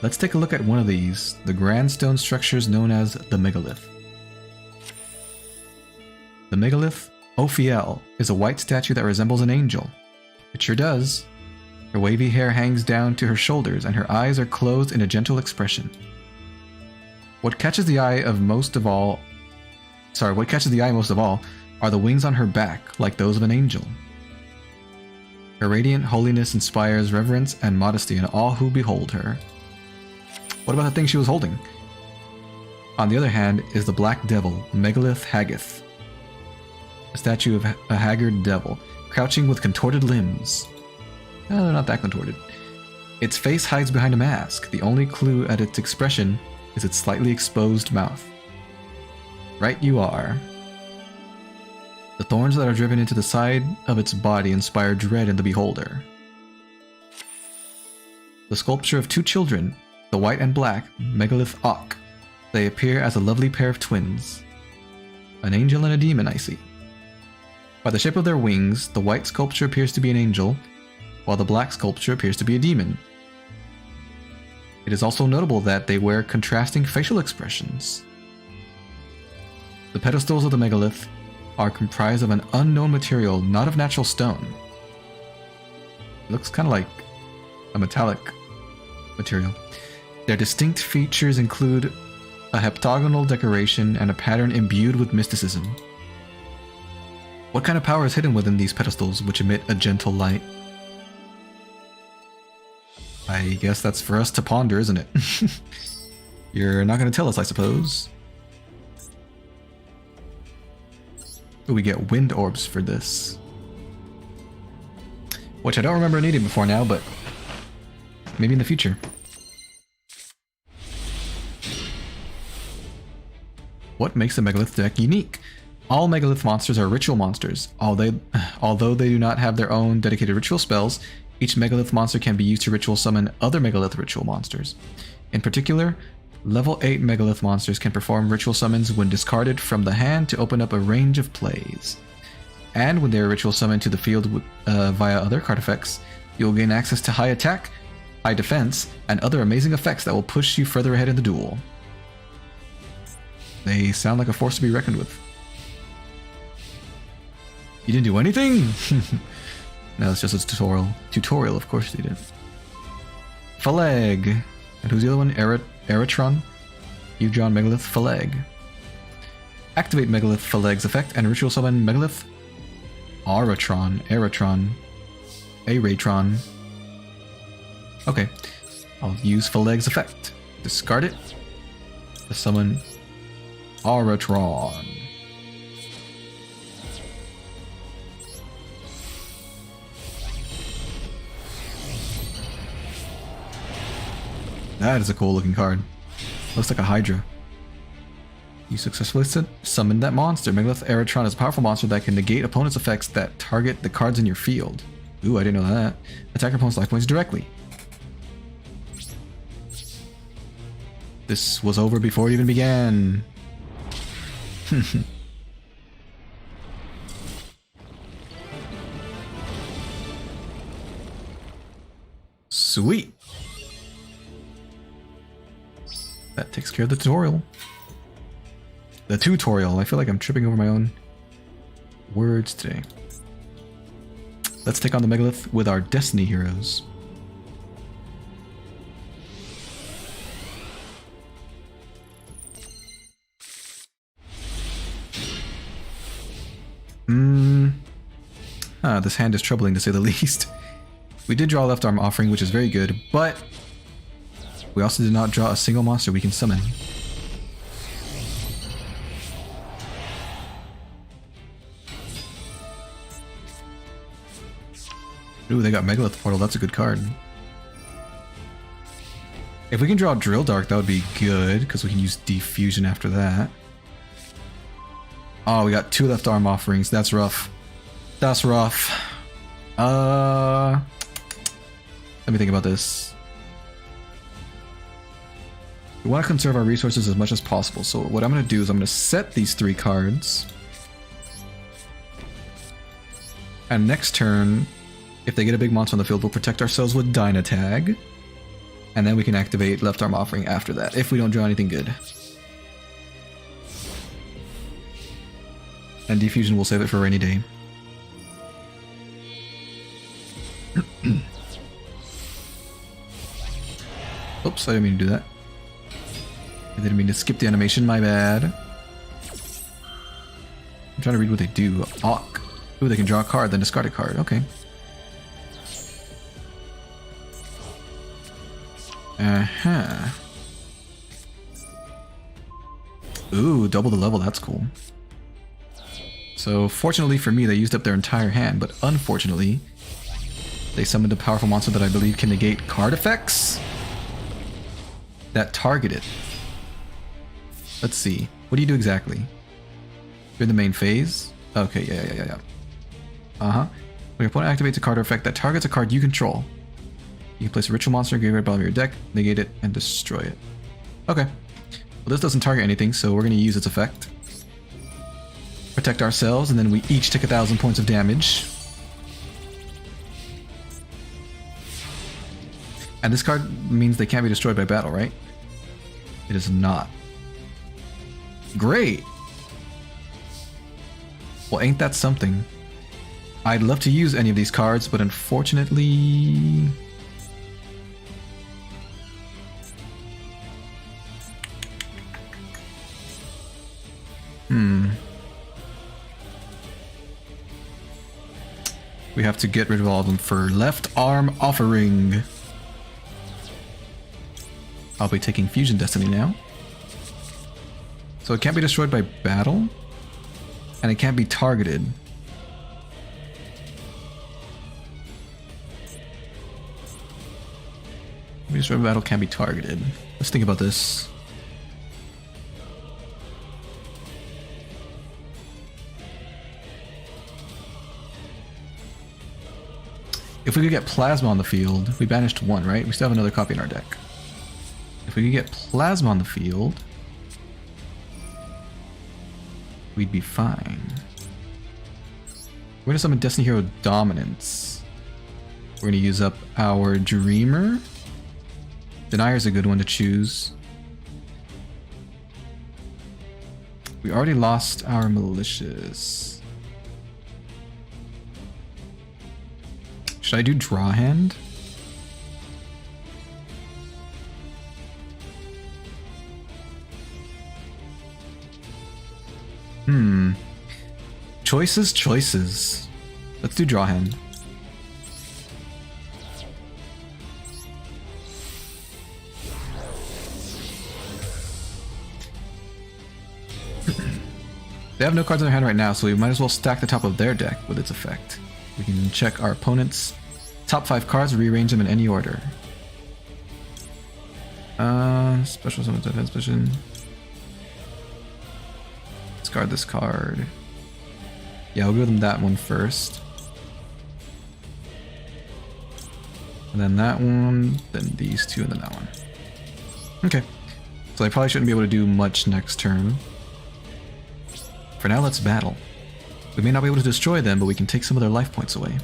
Let's take a look at one of these, the grand stone structures known as the Megalith. The Megalith, Ophiel, is a white statue that resembles an angel. It sure does. Her wavy hair hangs down to her shoulders and her eyes are closed in a gentle expression. What catches the eye most of all are the wings on her back, like those of an angel. Her radiant holiness inspires reverence and modesty in all who behold her. What about the thing she was holding? On the other hand is the Black Devil, Megalith Haggith. A statue of a haggard devil, crouching with contorted limbs. No, they're not that contorted. Its face hides behind a mask. The only clue at its expression is its slightly exposed mouth. Right you are. The thorns that are driven into the side of its body inspire dread in the beholder. The sculpture of 2 children, the white and black, Megalith Auk. They appear as a lovely pair of twins. An angel and a demon, I see. By the shape of their wings, the white sculpture appears to be an angel, while the black sculpture appears to be a demon. It is also notable that they wear contrasting facial expressions. The pedestals of the Megalith are comprised of an unknown material, not of natural stone. It looks kind of like a metallic material. Their distinct features include a heptagonal decoration and a pattern imbued with mysticism. What kind of power is hidden within these pedestals which emit a gentle light? I guess that's for us to ponder, isn't it? You're not going to tell us, I suppose. We get wind orbs for this. Which I don't remember needing before now, but maybe in the future. What makes a Megalith deck unique? All Megalith monsters are ritual monsters. Although they do not have their own dedicated ritual spells, each Megalith monster can be used to ritual summon other Megalith ritual monsters. In particular, level 8 Megalith monsters can perform ritual summons when discarded from the hand to open up a range of plays. And when they are ritual summoned to the field via other card effects, you'll gain access to high attack, high defense, and other amazing effects that will push you further ahead in the duel. They sound like a force to be reckoned with. You didn't do anything? No, it's just a tutorial. Tutorial, of course they did. Phaleg. And who's the other one? Eritron? You've drawn Megalith Phaleg. Activate Megalith Phaleg's effect and ritual summon Megalith Eritron. Okay. I'll use Phaleg's effect. Discard it. To summon Eritron. That is a cool looking card. Looks like a Hydra. You successfully summoned that monster. Megalith Eritron is a powerful monster that can negate opponents' effects that target the cards in your field. Ooh, I didn't know that. Attack opponent's life points directly. This was over before it even began. Sweet. That takes care of the tutorial. The tutorial. I feel like I'm tripping over my own words today. Let's take on the Megalith with our Destiny heroes. This hand is troubling to say the least. We did draw a left arm offering, which is very good, but we also did not draw a single monster we can summon. Ooh, they got Megalith Portal. That's a good card. If we can draw Drill Dark, that would be good, because we can use Defusion after that. Oh, we got 2 left arm offerings. That's rough. That's rough. Let me think about this. We want to conserve our resources as much as possible, so what I'm going to do is I'm going to set these 3 cards. And next turn, if they get a big monster on the field, we'll protect ourselves with Dynatag. And then we can activate Left Arm Offering after that, if we don't draw anything good. And Defusion will save it for a rainy day. Oops, I didn't mean to do that. I didn't mean to skip the animation, my bad. I'm trying to read what they do. Auk. Ooh, they can draw a card, then discard a card. Okay. Uh-huh. Ooh, double the level, that's cool. So, fortunately for me, they used up their entire hand, but unfortunately, they summoned a powerful monster that I believe can negate card effects that target it. Let's see. What do you do exactly? You're in the main phase? Okay, yeah. Uh-huh. When your opponent activates a card or effect that targets a card you control, you can place a ritual monster, graveyard bottom of your deck, negate it, and destroy it. Okay. Well, this doesn't target anything, so we're going to use its effect. Protect ourselves, and then we each take 1,000 points of damage. And this card means they can't be destroyed by battle, right? It is not. Great! Well, ain't that something? I'd love to use any of these cards, but unfortunately... We have to get rid of all of them for Left Arm Offering. I'll be taking Fusion Destiny now. So it can't be destroyed by battle, and it can't be targeted. Destroyed by battle can't be targeted. Let's think about this. If we could get Plasma on the field, we banished one, right? We still have another copy in our deck. If we could get Plasma on the field, we'd be fine. We're gonna summon Destiny Hero Dominance. We're gonna use up our Dreamer. Denier's a good one to choose. We already lost our Malicious. Should I do Draw Hand? Choices. Let's do Draw Hand. They have no cards in their hand right now, so we might as well stack the top of their deck with its effect. We can check our opponent's top 5 cards, rearrange them in any order. Special summon defense position. Discard this card. Yeah, we'll give them that one first. And then that one, then these two, and then that one. Okay. So I probably shouldn't be able to do much next turn. For now, let's battle. We may not be able to destroy them, but we can take some of their life points away.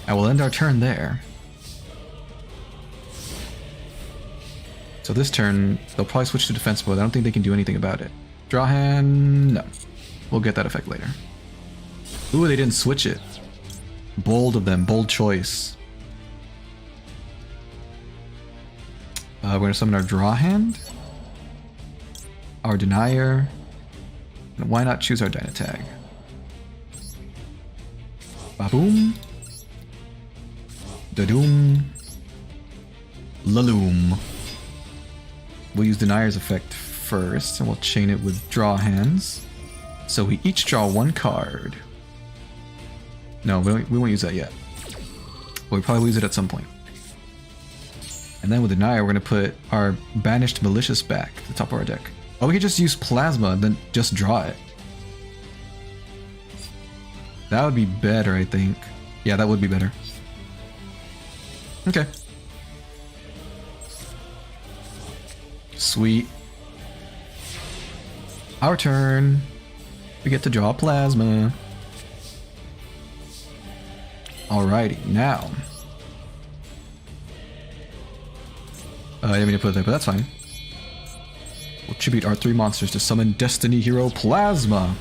I will end our turn there. So this turn, they'll probably switch to defense mode. I don't think they can do anything about it. Draw hand, no. We'll get that effect later. Ooh, they didn't switch it. Bold of them, bold choice. We're gonna summon our draw hand, our denier, and why not choose our Dynatag? Ba-boom. Da-doom. La-loom. We'll use Denier's effect first, and we'll chain it with draw hands. So we each draw one card. No, we won't use that yet. But we probably use it at some point. And then with Denier, we're going to put our banished Malicious back to the top of our deck. Oh, we could just use Plasma and then just draw it. That would be better, I think. Yeah, that would be better. Okay. Sweet. Our turn. We get to draw Plasma. Alrighty, now. I didn't mean to put it there, but that's fine. We'll tribute our 3 monsters to summon Destiny Hero Plasma.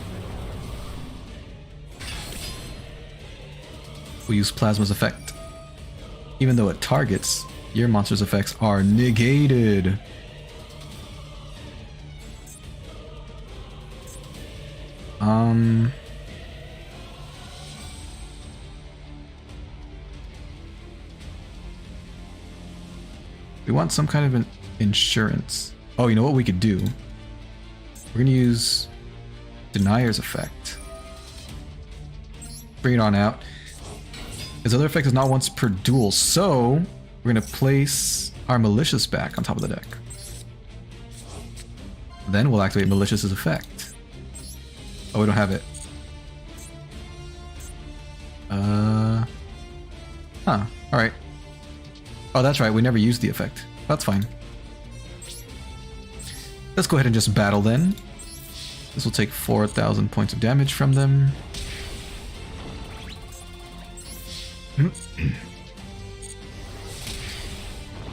We use Plasma's effect. Even though it targets, your monster's effects are negated. We want some kind of an insurance. Oh, you know what we could do? We're gonna use Denier's effect. Bring it on out. His other effect is not once per duel, so we're gonna place our Malicious back on top of the deck. Then we'll activate Malicious's effect. Oh, we don't have it. Alright. Oh, that's right, we never used the effect. That's fine. Let's go ahead and just battle then. This will take 4,000 points of damage from them.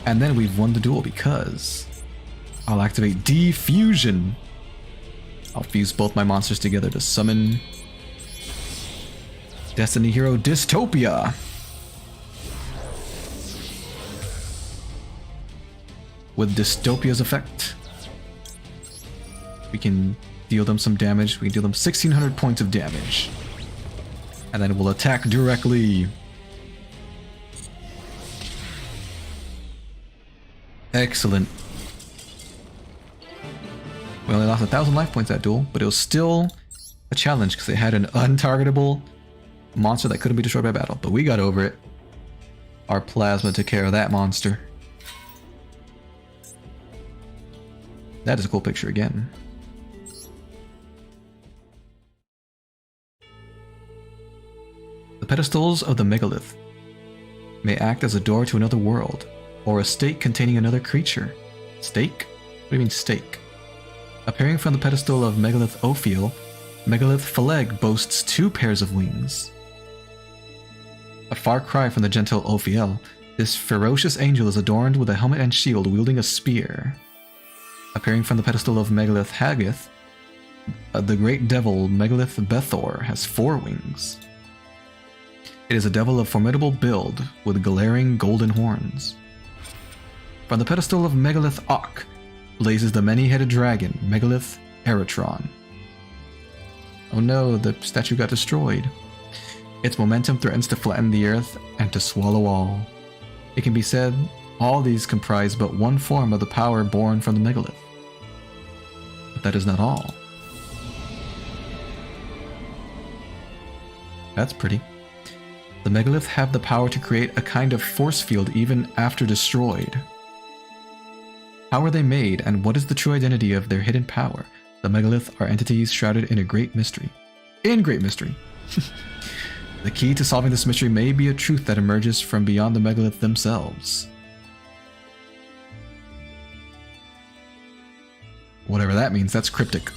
And then we've won the duel because I'll activate Defusion. I'll fuse both my monsters together to summon Destiny Hero Dystopia. With Dystopia's effect, we can deal them some damage. We can deal them 1600 points of damage. And then we'll attack directly. Excellent. We only lost 1,000 life points that duel, but it was still a challenge because they had an untargetable monster that couldn't be destroyed by battle. But we got over it. Our plasma took care of that monster. That is a cool picture again. The pedestals of the megalith may act as a door to another world, or a stake containing another creature. Stake? What do you mean stake? Appearing from the pedestal of megalith Ophiel, megalith Phaleg boasts 2 pairs of wings. A far cry from the gentle Ophiel, this ferocious angel is adorned with a helmet and shield wielding a spear. Appearing from the pedestal of megalith Hagith, the great devil megalith Bethor has 4 wings. It is a devil of formidable build with glaring golden horns. From the pedestal of megalith Ak blazes the many-headed dragon megalith Eritron. Oh no, the statue got destroyed. Its momentum threatens to flatten the earth and to swallow all. It can be said all these comprise but one form of the power born from the megalith. But that is not all. That's pretty. The megalith have the power to create a kind of force field even after destroyed. How are they made, and what is the true identity of their hidden power? The megalith are entities shrouded in a great mystery. In great mystery! The key to solving this mystery may be a truth that emerges from beyond the megalith themselves. Whatever that means, that's cryptic.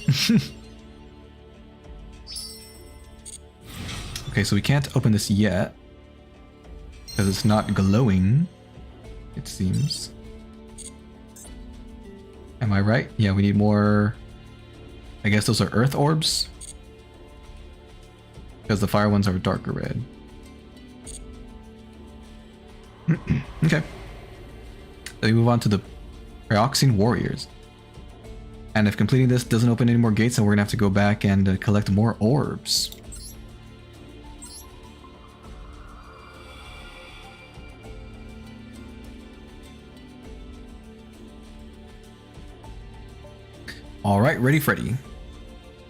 Okay, so we can't open this yet, because it's not glowing, it seems. Am I right? Yeah, we need more... I guess those are earth orbs? Because the fire ones are darker red. Okay. Then we move on to the Pyroxene Warriors. And if completing this doesn't open any more gates, then we're gonna have to go back and collect more orbs. Alright, ready Freddy.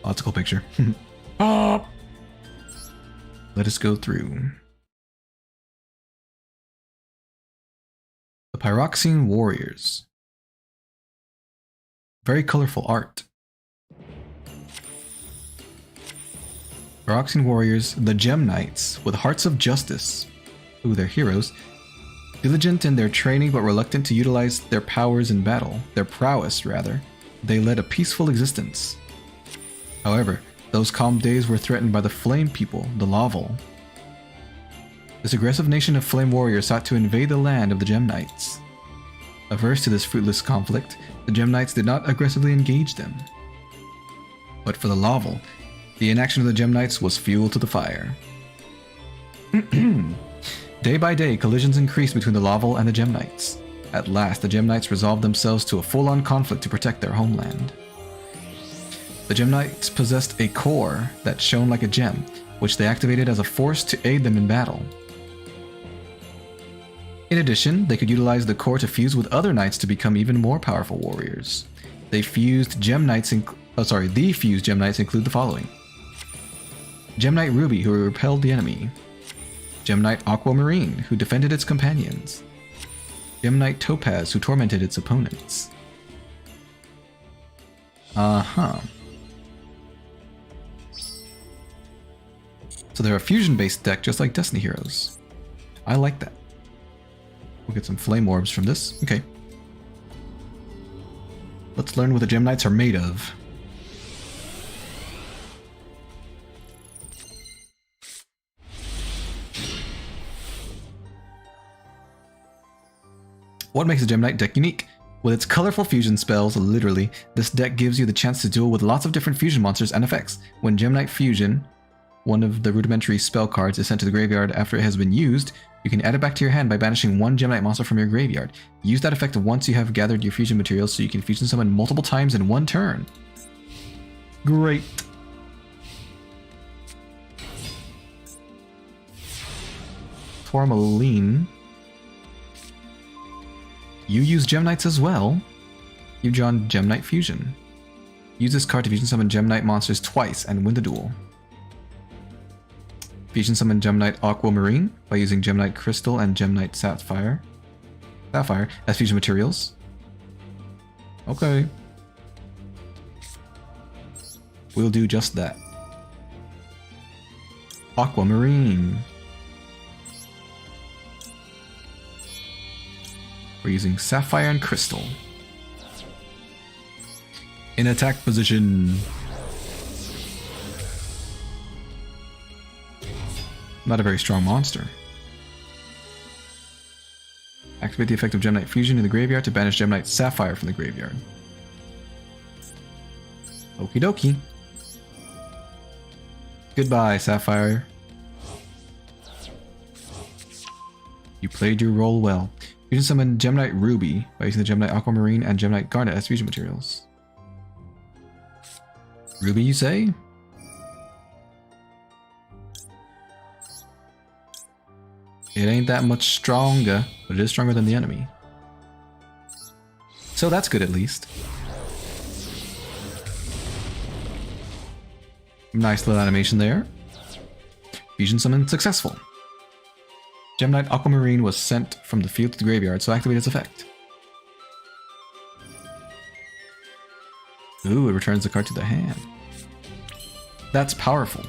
Oh, that's a cool picture. Let us go through. The Pyroxene Warriors. Very colorful art. Pyroxene Warriors, the Gem Knights, with hearts of justice. Ooh, they're heroes. Diligent in their training but reluctant to utilize their powers in battle. Their prowess, rather. They led a peaceful existence. However, those calm days were threatened by the Flame People, the Laval. This aggressive nation of Flame Warriors sought to invade the land of the Gem Knights. Averse to this fruitless conflict, the Gem Knights did not aggressively engage them. But for the Laval, the inaction of the Gem Knights was fuel to the fire. Day by day, collisions increased between the Laval and the Gem Knights. At last, the Gem Knights resolved themselves to a full-on conflict to protect their homeland. The Gem Knights possessed a core that shone like a gem, which they activated as a force to aid them in battle. In addition, they could utilize the core to fuse with other knights to become even more powerful warriors. The fused Gem Knights include the following. Gem Knight Ruby, who repelled the enemy. Gem Knight Aquamarine, who defended its companions. Gem Knight Topaz, who tormented its opponents. So they're a fusion-based deck just like Destiny Heroes. I like that. We'll get some flame orbs from this. Okay. Let's learn what the Gem Knights are made of. What makes a Gem Knight deck unique? With its colorful fusion spells, literally, this deck gives you the chance to duel with lots of different fusion monsters and effects. When Gem Knight Fusion, one of the rudimentary spell cards, is sent to the graveyard after it has been used, you can add it back to your hand by banishing one Gem Knight monster from your graveyard. Use that effect once you have gathered your fusion materials so you can fusion summon multiple times in one turn. Great. Tourmaline. You use Gem Knights as well. You've drawn Gem Knight Fusion. Use this card to fusion summon Gem Knight monsters twice and win the duel. Fusion summon Gem Knight Aquamarine by using Gem Knight Crystal and Gem Knight Sapphire as fusion materials. Okay. We'll do just that. Aquamarine. We're using Sapphire and Crystal. In attack position. Not a very strong monster. Activate the effect of Gem Knight Fusion in the graveyard to banish Gem Knight Sapphire from the graveyard. Okie dokie. Goodbye, Sapphire. You played your role well. Fusion summon Gem Knight Ruby by using the Gem Knight Aquamarine and Gem Knight Garnet as fusion materials. Ruby, you say? It ain't that much stronger, but it is stronger than the enemy. So that's good at least. Nice little animation there. Fusion summon successful. Gem Knight Aquamarine was sent from the field to the graveyard, so activate its effect. Ooh, it returns the card to the hand. That's powerful.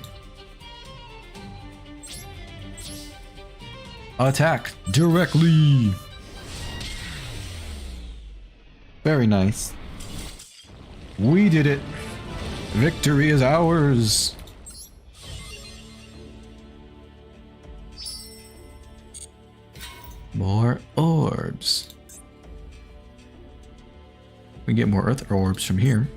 Attack directly. Very nice. We did it. Victory is ours. More orbs. We get more earth orbs from here.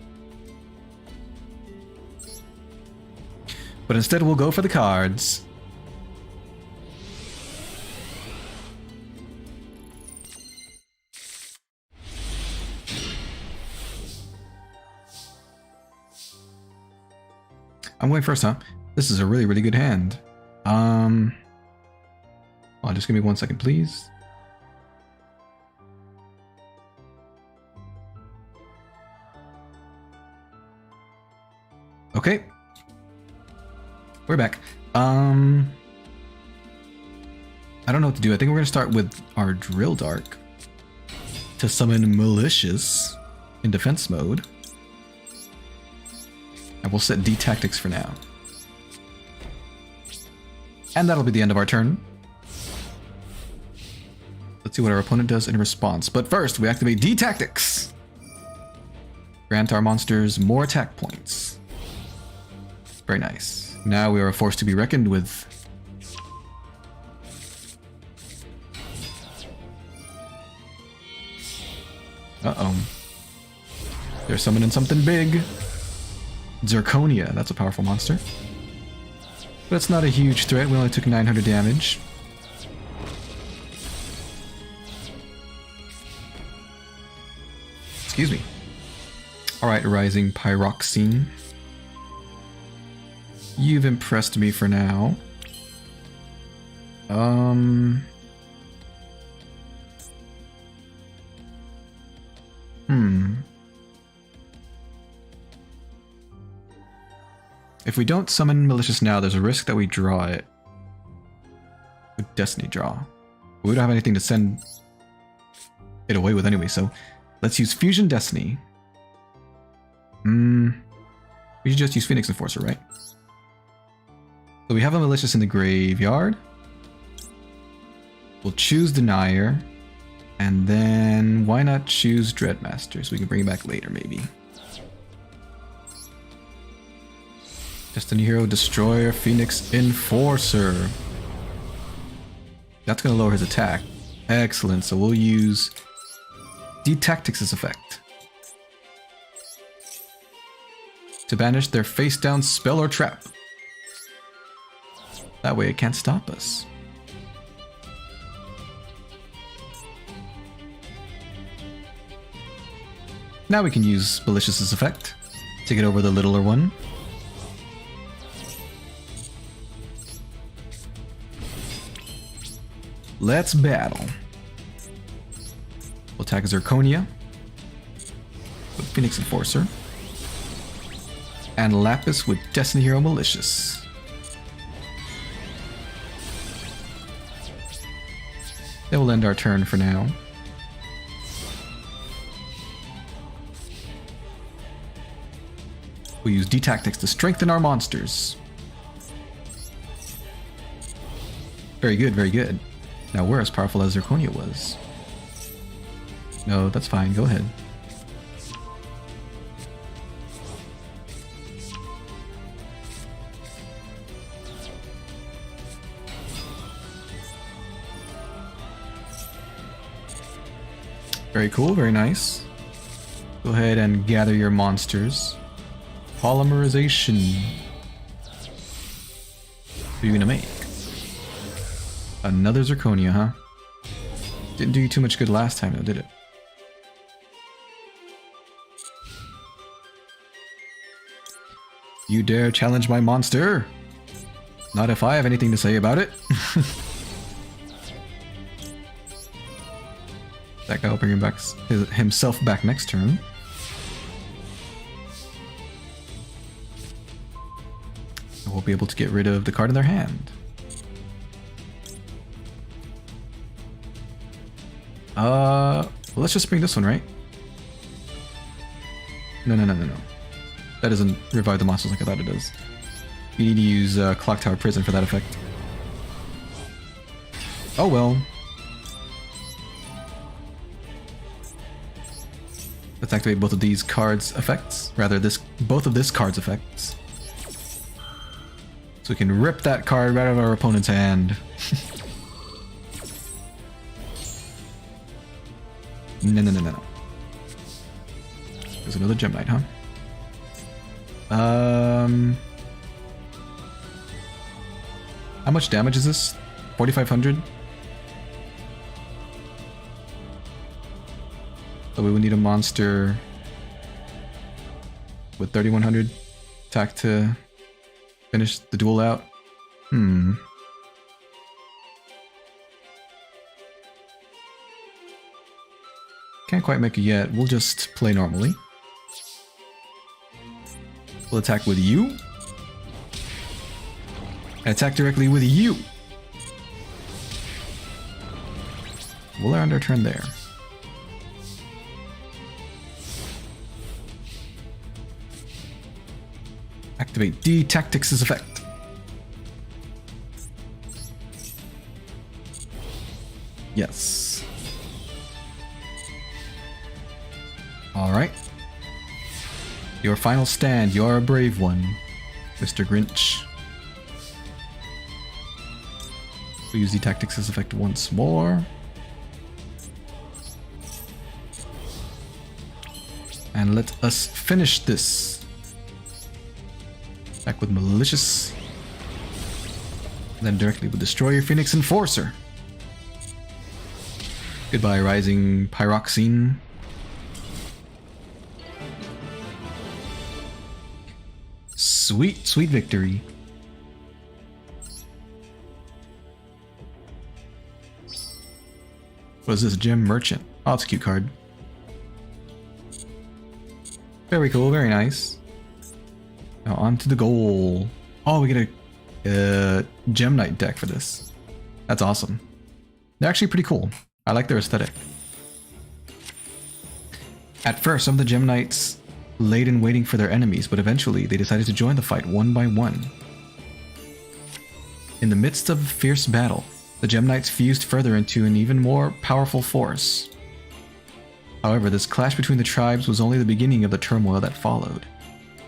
But instead we'll go for the cards. I'm going first, huh? This is a really, really good hand. Just give me 1 second, please. Okay. We're back. I don't know what to do. I think we're going to start with our Drill Dark to summon Malicious in defense mode. And we'll set D Tactics for now. And that'll be the end of our turn. Let's see what our opponent does in response. But first, we activate D Tactics. Grant our monsters more attack points. Very nice. Now we are a force to be reckoned with. Uh-oh. They're summoning something big. Zirconia, that's a powerful monster. But it's not a huge threat, we only took 900 damage. Excuse me. Alright, Rising Pyroxene. You've impressed me for now. If we don't summon Malicious now, there's a risk that we draw it. With Destiny Draw. But we don't have anything to send it away with anyway, so let's use Fusion Destiny. We should just use Phoenix Enforcer, right? So we have a Malicious in the graveyard. We'll choose Denier. And then why not choose Dreadmaster so we can bring it back later, maybe. Destiny Hero, Destroyer, Phoenix Enforcer. That's going to lower his attack. Excellent, so we'll use D-Tactics' effect. To banish their face-down spell or trap. That way it can't stop us. Now we can use Malicious' effect to get over the littler one. Let's battle. We'll attack Zirconia with Phoenix Enforcer. And Lapis with Destiny Hero Malicious. That will end our turn for now. We'll use D-Tactics to strengthen our monsters. Very good, very good. Now we're as powerful as Zirconia was. No, that's fine, go ahead. Very cool, very nice. Go ahead and gather your monsters. Polymerization. What are you gonna make? Another Zirconia, huh? Didn't do you too much good last time though, did it? You dare challenge my monster? Not if I have anything to say about it. That guy will bring him back, himself back next turn. And we'll be able to get rid of the card in their hand. Well, let's just bring this one, right? No. That doesn't revive the monsters like I thought it does. You need to use Clock Tower Prison for that effect. Oh well. Let's activate both of these cards' effects. Rather, both of this card's effects. So we can rip that card right out of our opponent's hand. No. There's another Gem Knight, huh? How much damage is this? 4,500? So we would need a monster with 3,100 attack to finish the duel out. Can't quite make it yet. We'll just play normally. We'll attack with you. And attack directly with you. We'll end our turn there. Activate D-Tactics' effect. Yes. Alright. Your final stand. You're a brave one, Mr. Grinch. We'll use D-Tactics' effect once more. And let us finish this. Back with Malicious. Then directly with Destroyer Phoenix Enforcer. Goodbye, Rising Pyroxene. Sweet, sweet victory. What is this? Gem Merchant. Oh, it's a cute card. Very cool, very nice. Now on to the goal. Oh, we get a Gem Knight deck for this. That's awesome. They're actually pretty cool. I like their aesthetic. At first, some of the Gem Knights laid in waiting for their enemies, but eventually they decided to join the fight one by one. In the midst of a fierce battle, the Gem Knights fused further into an even more powerful force. However, this clash between the tribes was only the beginning of the turmoil that followed.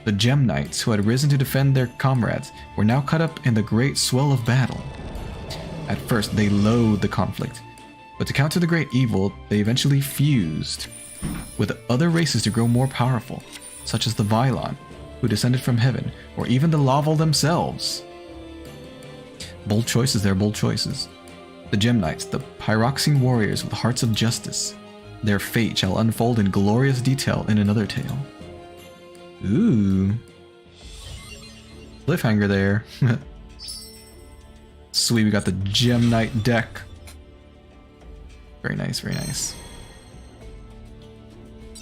The Gem Knights, who had risen to defend their comrades, were now caught up in the great swell of battle. At first, they loathed the conflict, but to counter the great evil, they eventually fused, with other races to grow more powerful, such as the Vylon, who descended from heaven, or even the Laval themselves. Bold choices there, bold choices. The Gem Knights, the pyroxene warriors with hearts of justice. Their fate shall unfold in glorious detail in another tale. Ooh. Cliffhanger there. Sweet, we got the Gem Knight deck. Very nice, very nice.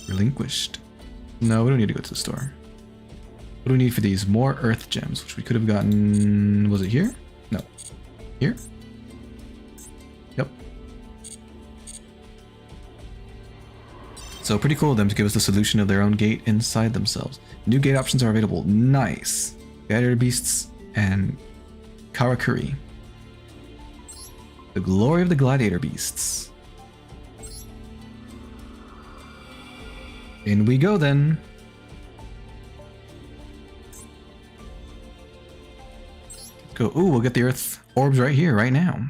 Relinquished. No, we don't need to go to the store. What do we need for these? More earth gems, which we could have gotten... Was it here? No. Here? Yep. So pretty cool of them to give us the solution of their own gate inside themselves. New gate options are available. Nice. Gladiator Beasts and Karakuri. The glory of the Gladiator Beasts. In we go then. Let's go. Ooh, we'll get the Earth orbs right here, right now.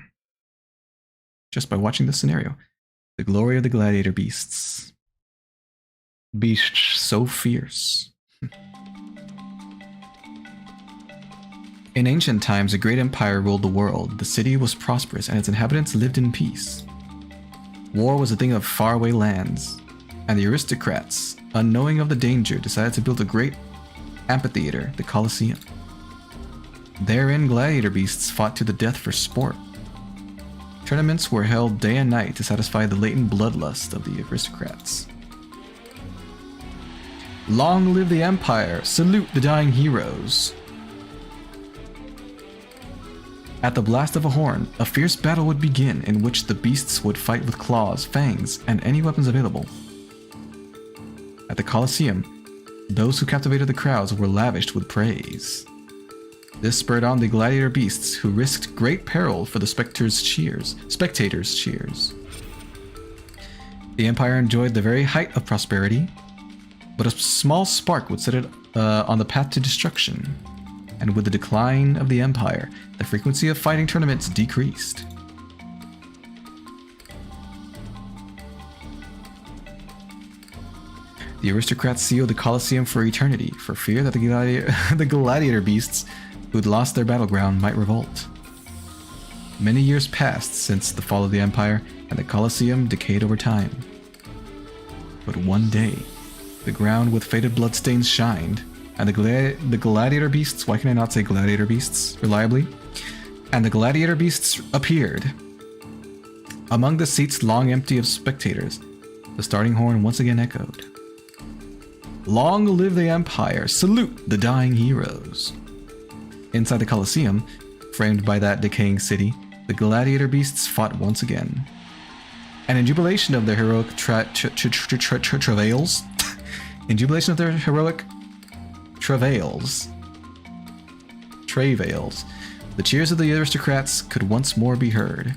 Just by watching this scenario. The glory of the Gladiator Beasts. Beasts so fierce. In ancient times, a great empire ruled the world. The city was prosperous and its inhabitants lived in peace. War was a thing of faraway lands, and the aristocrats, unknowing of the danger, decided to build a great amphitheater, the Colosseum. Therein, gladiator beasts fought to the death for sport. Tournaments were held day and night to satisfy the latent bloodlust of the aristocrats. Long live the Empire! Salute the dying heroes! At the blast of a horn, a fierce battle would begin in which the beasts would fight with claws, fangs, and any weapons available. At the Colosseum, those who captivated the crowds were lavished with praise. This spurred on the gladiator beasts, who risked great peril for the spectators' cheers. The Empire enjoyed the very height of prosperity, but a small spark would set it on the path to destruction. And with the decline of the Empire, the frequency of fighting tournaments decreased. The aristocrats sealed the Colosseum for eternity, for fear that the gladiator beasts who'd lost their battleground might revolt. Many years passed since the fall of the Empire, and the Colosseum decayed over time. But one day, the ground with faded bloodstains shined, and the gladiator beasts, why can I not say gladiator beasts reliably? And the gladiator beasts appeared. Among the seats long empty of spectators, the starting horn once again echoed. Long live the Empire! Salute the dying heroes! Inside the Colosseum, framed by that decaying city, the gladiator beasts fought once again. And in jubilation of their heroic travails, the cheers of the aristocrats could once more be heard.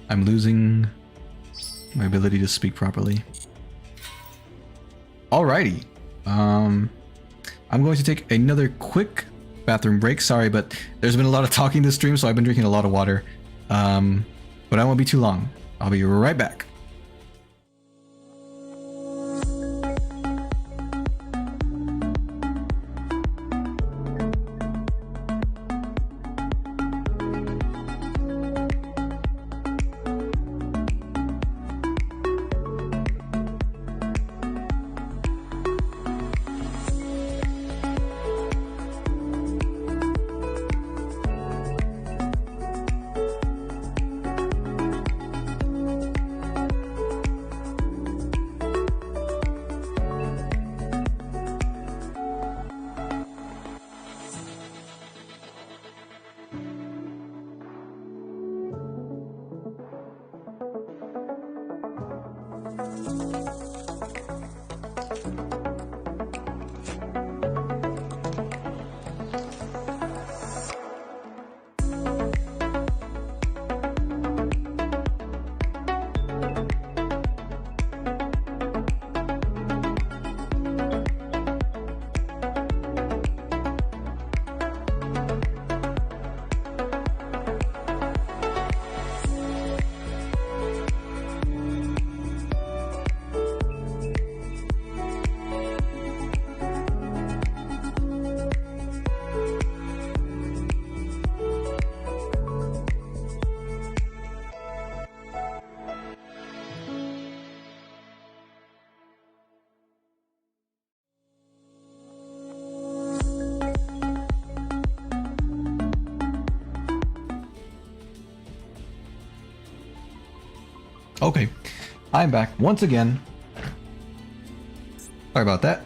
I'm losing my ability to speak properly. Alrighty. I'm going to take another quick bathroom break. Sorry, but there's been a lot of talking this stream, so I've been drinking a lot of water. But I won't be too long. I'll be right back. Okay, I'm back once again. Sorry about that.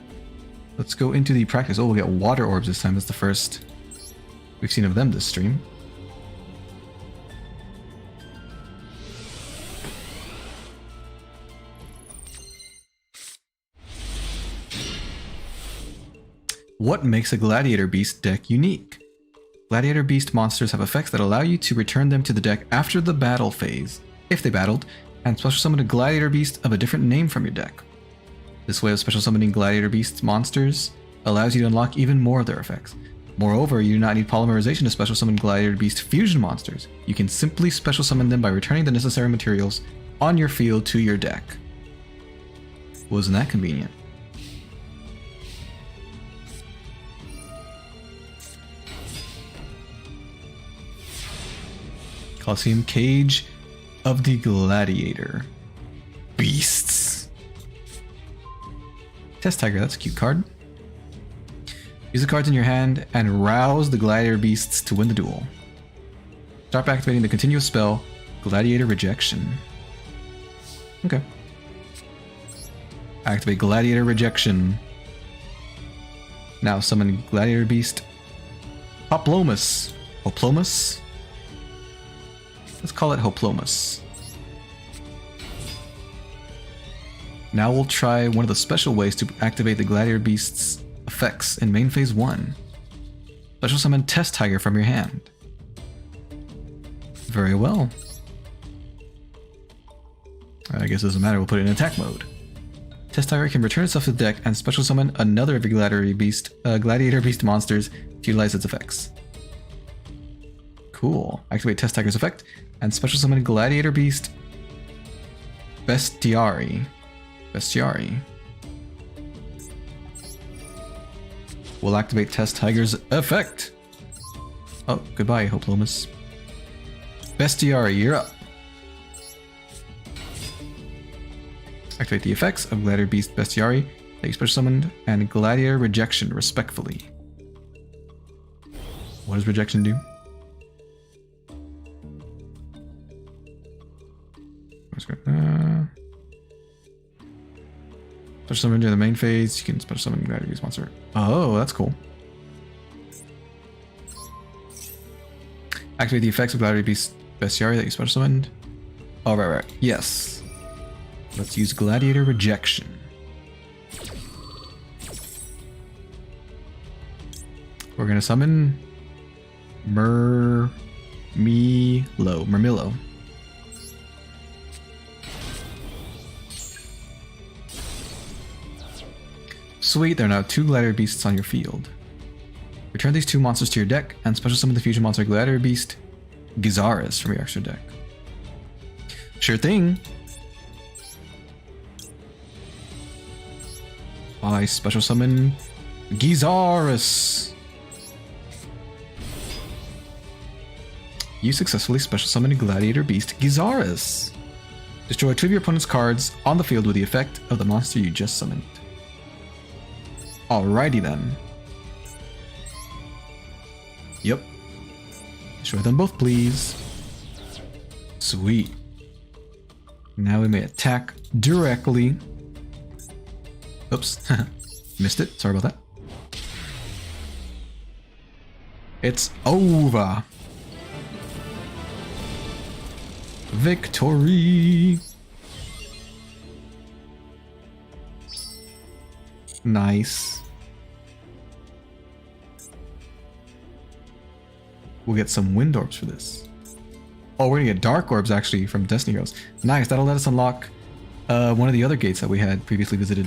Let's go into the practice. Oh, we'll get water orbs this time. That's the first we've seen of them this stream. What makes a Gladiator Beast deck unique? Gladiator Beast monsters have effects that allow you to return them to the deck after the battle phase, if they battled, and special summon a Gladiator Beast of a different name from your deck. This way of special summoning Gladiator Beast monsters allows you to unlock even more of their effects. Moreover, you do not need polymerization to special summon Gladiator Beast fusion monsters. You can simply special summon them by returning the necessary materials on your field to your deck. Wasn't that convenient? Colosseum Cage of the Gladiator Beasts. Test Tiger, that's a cute card. Use the cards in your hand and rouse the Gladiator Beasts to win the duel. Start by activating the continuous spell, Gladiator Rejection. Okay. Activate Gladiator Rejection. Now summon Gladiator Beast Hoplomus. Hoplomus? Let's call it Hoplomus. Now we'll try one of the special ways to activate the Gladiator Beast's effects in main phase 1. Special summon Test Tiger from your hand. Very well. I guess it doesn't matter, we'll put it in attack mode. Test Tiger can return itself to the deck and special summon another of your Gladiator Beast monsters to utilize its effects. Cool. Activate Test Tiger's effect and special summon Gladiator Beast Bestiari. We'll activate Test Tiger's effect. Oh, goodbye, Hoplomus. Bestiari, you're up. Activate the effects of Gladiator Beast Bestiari that you special summoned and Gladiator Rejection, respectfully. What does Rejection do? Special summon during the main phase. You can special summon Gladiator Beast monster. Oh, that's cool. Activate the effects of Gladiator Beast Bestiari that you special summoned. Oh, right. Yes. Let's use Gladiator Rejection. We're gonna summon Murmillo. Sweet, there are now 2 Gladiator Beasts on your field. Return these 2 monsters to your deck and special summon the fusion monster Gladiator Beast Gizaris from your extra deck. Sure thing. I special summon Gizaris. You successfully special summoned Gladiator Beast Gizaris. Destroy 2 of your opponent's cards on the field with the effect of the monster you just summoned. Alrighty then. Yep. Destroy them both, please. Sweet. Now we may attack directly. Oops. Missed it. Sorry about that. It's over. Victory. Nice. We'll get some wind orbs for this. Oh, we're gonna get dark orbs actually from Destiny Heroes. Nice, that'll let us unlock one of the other gates that we had previously visited.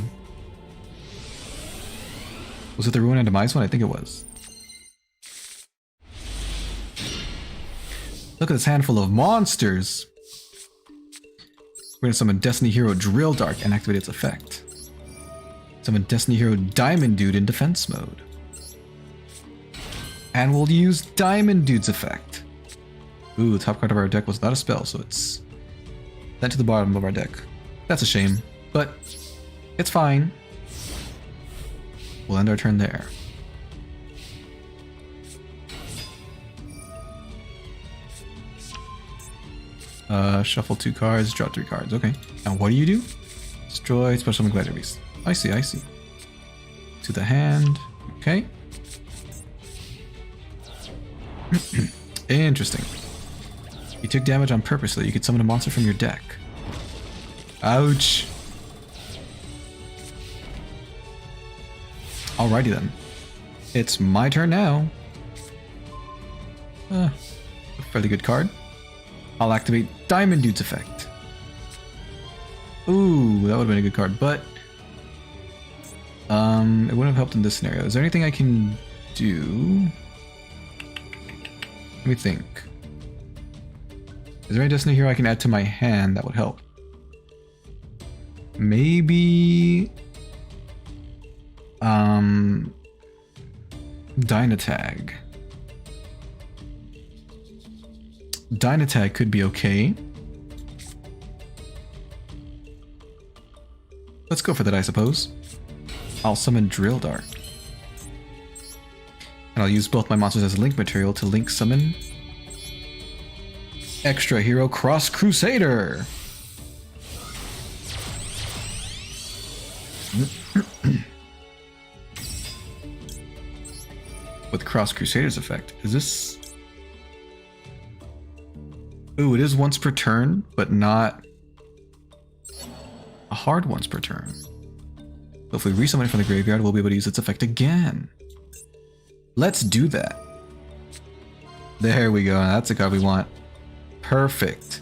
Was it the Ruin and Demise one? I think it was. Look at this handful of monsters. We're gonna summon Destiny Hero Drill Dark and activate its effect. Summon Destiny Hero Diamond Dude in defense mode. And we'll use Diamond Dude's effect. Ooh, the top card of our deck was not a spell, so it's sent to the bottom of our deck. That's a shame, but it's fine. We'll end our turn there. Shuffle 2 cards, draw 3 cards. Okay. Now what do you do? Destroy special summon Glider Beast. I see, I see. To the hand. Okay. Interesting. You took damage on purpose so that you could summon a monster from your deck. Ouch. Alrighty then. It's my turn now. A fairly good card. I'll activate Diamond Dude's effect. Ooh, that would have been a good card, but it wouldn't have helped in this scenario. Is there anything I can do? Let me think. Is there any Destiny Hero I can add to my hand that would help? Maybe Dynatag. Dynatag could be okay. Let's go for that, I suppose. I'll summon Drill Dart. And I'll use both my monsters as link material to link summon Extra Hero Cross Crusader. With Cross Crusader's effect. Is this... Ooh, it is once per turn, but not a hard once per turn. So if we resummon it from the graveyard, we'll be able to use its effect again. Let's do that. There we go. That's the card we want. Perfect.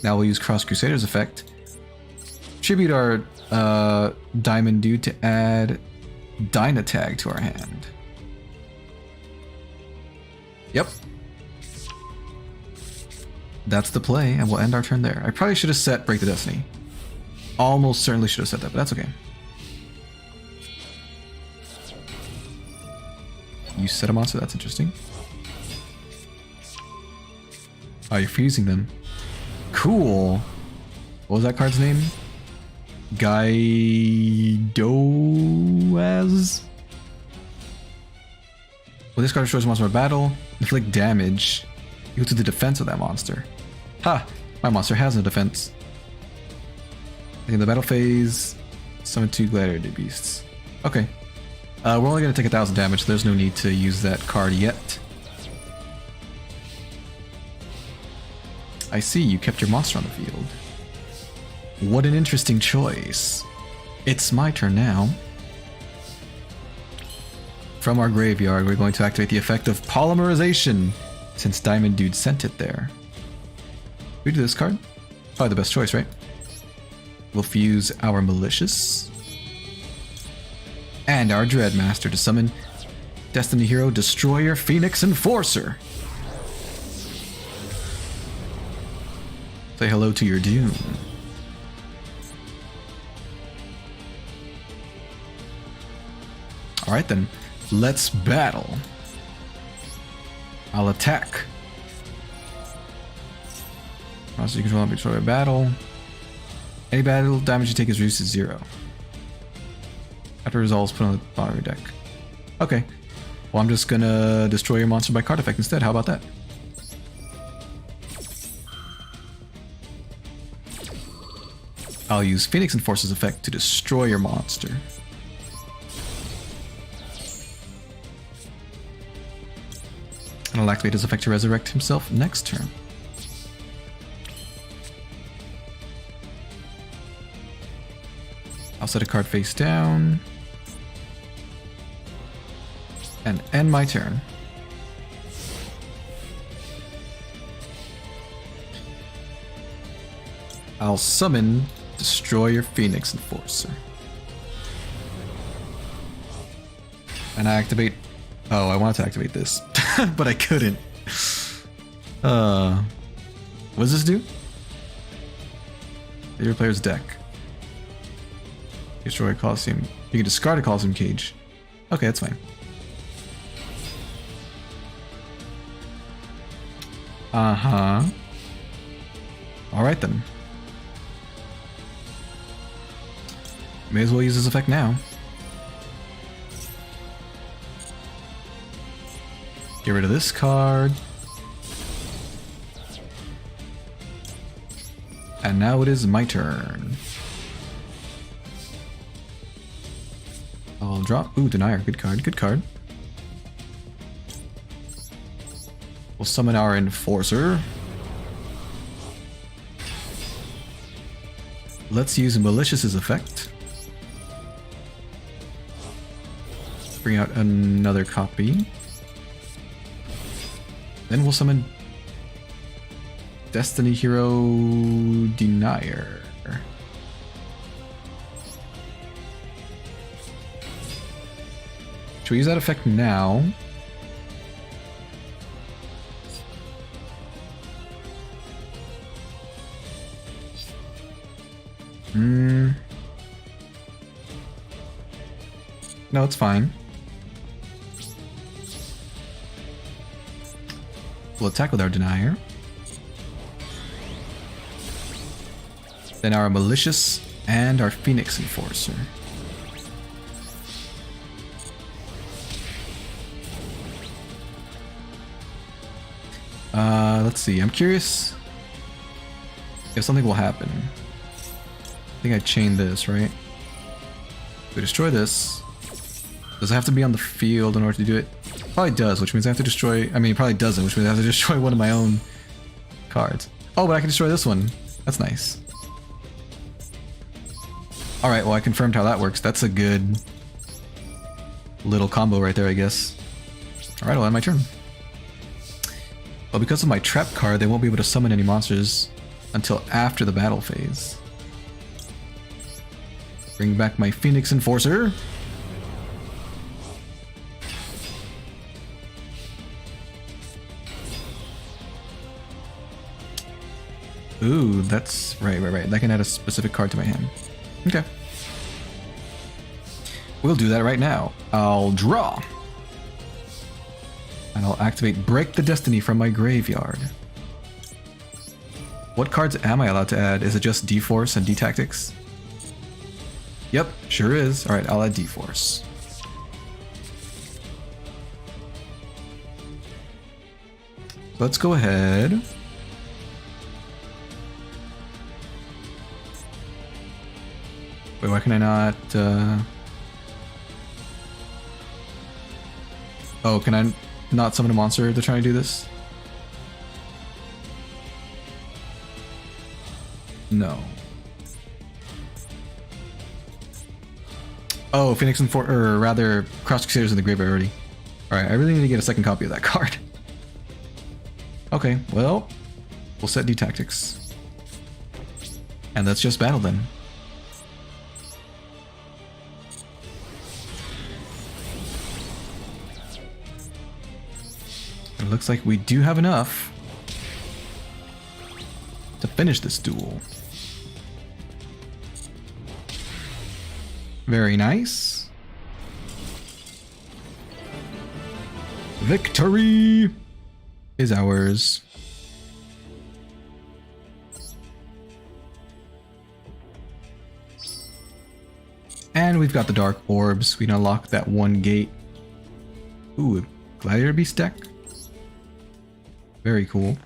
Now we'll use Cross Crusader's effect. Tribute our Diamond Dude to add Dynatag to our hand. Yep. That's the play, and we'll end our turn there. I probably should have set Break the Destiny. Almost certainly should have set that, but that's okay. You set a monster? That's interesting. Oh, you're fusing them. Cool. What was that card's name? Gaidoaz? Well, this card destroys a monster in battle. Inflict damage equal to the defense of that monster. Ha! My monster has no defense. In the battle phase, summon 2 Gladiator Beasts. Okay. We're only going to take 1,000 damage, so there's no need to use that card yet. I see, you kept your monster on the field. What an interesting choice. It's my turn now. From our graveyard, we're going to activate the effect of Polymerization, since Diamond Dude sent it there. We do this card. Probably the best choice, right? We'll fuse our Malicious and our Dreadmaster to summon Destiny Hero Destroyer Phoenix Enforcer. Say hello to your doom. Alright then, let's battle. I'll attack. Monster you control destroy a battle. Any battle damage you take is reduced to 0. After resolves, put on the bottom of your deck. Okay. Well, I'm just gonna destroy your monster by card effect instead. How about that? I'll use Phoenix Enforcer's effect to destroy your monster. And I'll activate his effect to resurrect himself next turn. I'll set a card face down. And end my turn. I'll summon Destroyer Phoenix Enforcer. And I activate... Oh, I wanted to activate this, but I couldn't. What does this do? Your player's deck. Destroy a Coliseum. You can discard a Coliseum Cage. Okay, that's fine. Uh-huh. Alright then. May as well use this effect now. Get rid of this card. And now it is my turn. I'll drop. Ooh, Denier. Good card. Good card. We'll summon our Enforcer. Let's use Malicious's effect. Bring out another copy. Then we'll summon Destiny Hero Denier. Should we use that effect now? No, it's fine. We'll attack with our Denier. Then our Malicious and our Phoenix Enforcer. Let's see. I'm curious if something will happen. I think I chained this, right? If we destroy this, does it have to be on the field in order to do it? Probably does, which means I have to destroy... I mean, it probably doesn't, which means I have to destroy one of my own cards. Oh, but I can destroy this one. That's nice. Alright, well I confirmed how that works. That's a good little combo right there, I guess. Alright, I'll end my turn. Well, because of my trap card, they won't be able to summon any monsters until after the battle phase. Bring back my Phoenix Enforcer. Ooh, that's right. That can add a specific card to my hand. Okay. We'll do that right now. I'll draw. And I'll activate Break the Destiny from my graveyard. What cards am I allowed to add? Is it just D-Force and D-Tactics? Yep, sure is. Alright, I'll add D-Force. Let's go ahead. Wait, why can I not... Oh, can I not summon a monster to try and do this? No. Oh, Phoenix and or rather, Cross Crusaders in the graveyard already. Alright, I really need to get a second copy of that card. Okay, well, we'll set D-Tactics. And let's just battle then. It looks like we do have enough to finish this duel. Very nice. Victory is ours. And we've got the Dark Orbs. We can unlock that one gate. Ooh, Gladiator Beast deck. Very cool.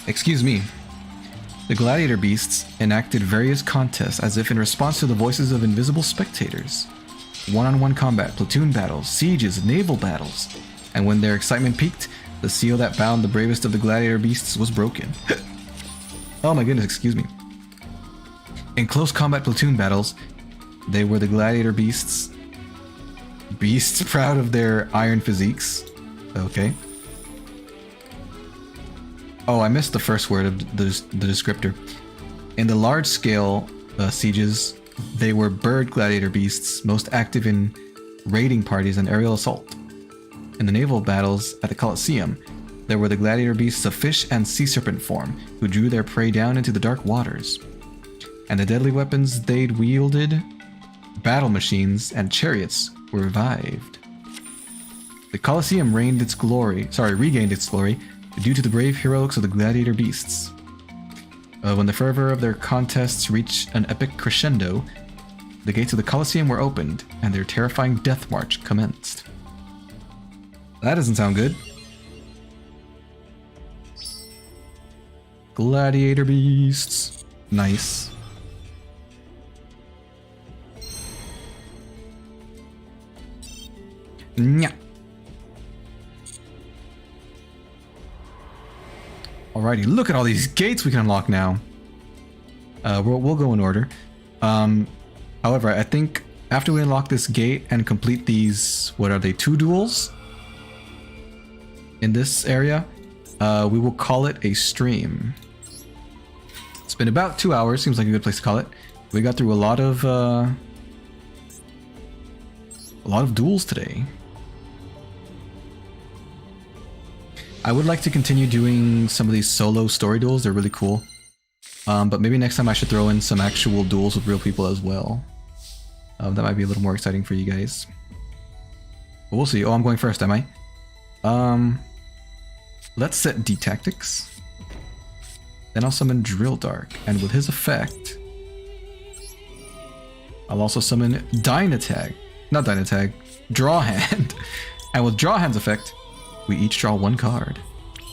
Excuse me. The Gladiator Beasts enacted various contests as if in response to the voices of invisible spectators. One-on-one combat, platoon battles, sieges, naval battles. And when their excitement peaked, the seal that bound the bravest of the Gladiator Beasts was broken. Oh my goodness, excuse me. In close combat platoon battles, they were the Gladiator Beasts. Beasts proud of their iron physiques. Okay. Oh, I missed the first word of the descriptor. In the large-scale sieges, they were bird gladiator beasts, most active in raiding parties and aerial assault. In the naval battles at the Colosseum, there were the gladiator beasts of fish and sea serpent form, who drew their prey down into the dark waters. And the deadly weapons they'd wielded, battle machines and chariots, were revived. The Colosseum regained its glory due to the brave heroics of the gladiator beasts. When the fervor of their contests reached an epic crescendo, the gates of the Colosseum were opened, and their terrifying death march commenced. That doesn't sound good. Gladiator beasts. Nice. Nya. Alrighty, look at all these gates we can unlock now. We'll go in order. However, I think after we unlock this gate and complete these, what are they, 2 duels? In this area, we will call it a stream. It's been about 2 hours, seems like a good place to call it. We got through a lot of duels today. I would like to continue doing some of these solo story duels, they're really cool. But maybe next time I should throw in some actual duels with real people as well. That might be a little more exciting for you guys. But we'll see. Oh, I'm going first, am I? Let's set D Tactics. Then I'll summon Drill Dark, and with his effect, I'll also summon Dynatag. Not Dynatag, Draw Hand. And with Draw Hand's effect, we each draw 1 card.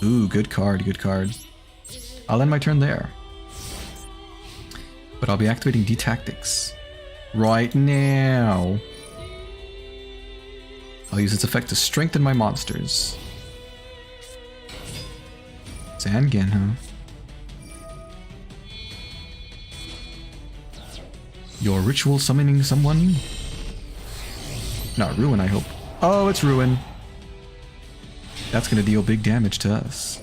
Ooh, good card, good card. I'll end my turn there. But I'll be activating D Tactics right now. I'll use its effect to strengthen my monsters. Zangan, huh? Your ritual summoning someone? Not Ruin, I hope. Oh, it's Ruin. That's gonna deal big damage to us.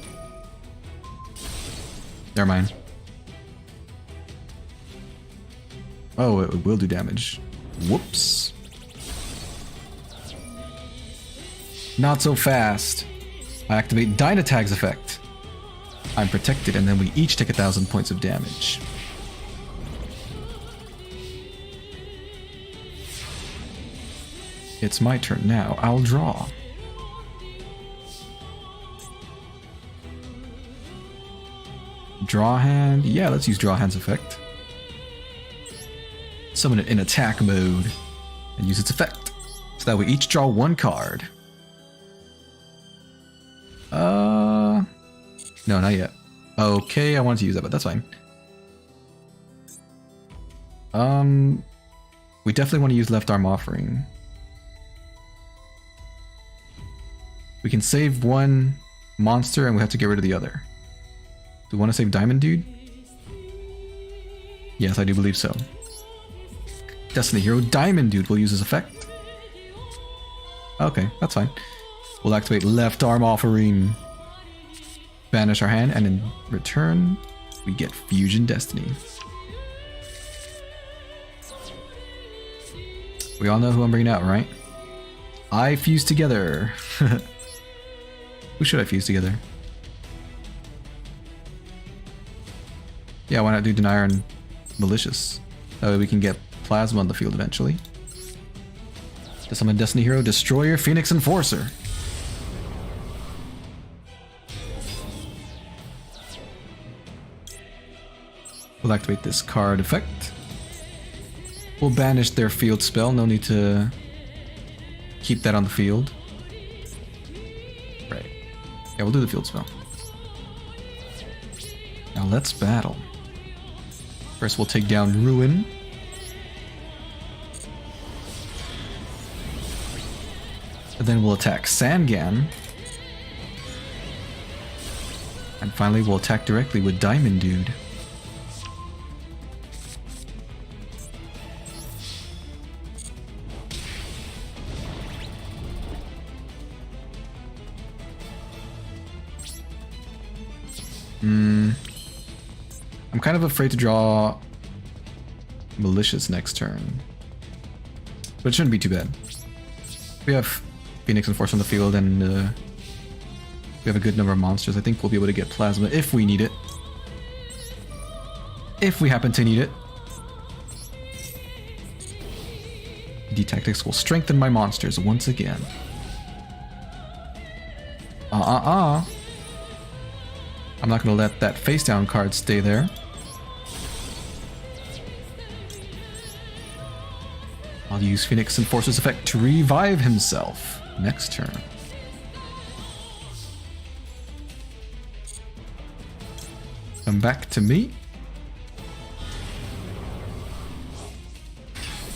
Never mind. Oh, it will do damage. Whoops. Not so fast. I activate Dynatag's effect. I'm protected, and then we each take 1,000 points of damage. It's my turn now. I'll draw. Draw Hand. Yeah, let's use Draw Hand's effect. Summon it in attack mode and use its effect so that we each draw 1 card. No, not yet. Okay, I wanted to use that, but that's fine. We definitely want to use Left Arm Offering. We can save 1 monster and we have to get rid of the other. Do we want to save Diamond Dude? Yes, I do believe so. Destiny Hero Diamond Dude will use his effect. Okay, that's fine. We'll activate Left Arm Offering. Banish our hand, and in return, we get Fusion Destiny. We all know who I'm bringing out, right? I fuse together. Who should I fuse together? Yeah, why not do Denier and Malicious? That way we can get Plasma on the field eventually. To summon Destiny Hero, Destroyer, Phoenix Enforcer. We'll activate this card effect. We'll banish their field spell, no need to keep that on the field. Right. Yeah, we'll do the field spell. Now let's battle. First we'll take down Ruin. And then we'll attack Zangan. And finally we'll attack directly with Diamond Dude. I'm kind of afraid to draw Malicious next turn. But it shouldn't be too bad. We have Phoenix Enforcer on the field and we have a good number of monsters. I think we'll be able to get Plasma if we need it. If we happen to need it. D-Tactics will strengthen my monsters once again. I'm not going to let that face down card stay there. I'll use Phoenix Enforcer's effect to revive himself next turn. Come back to me.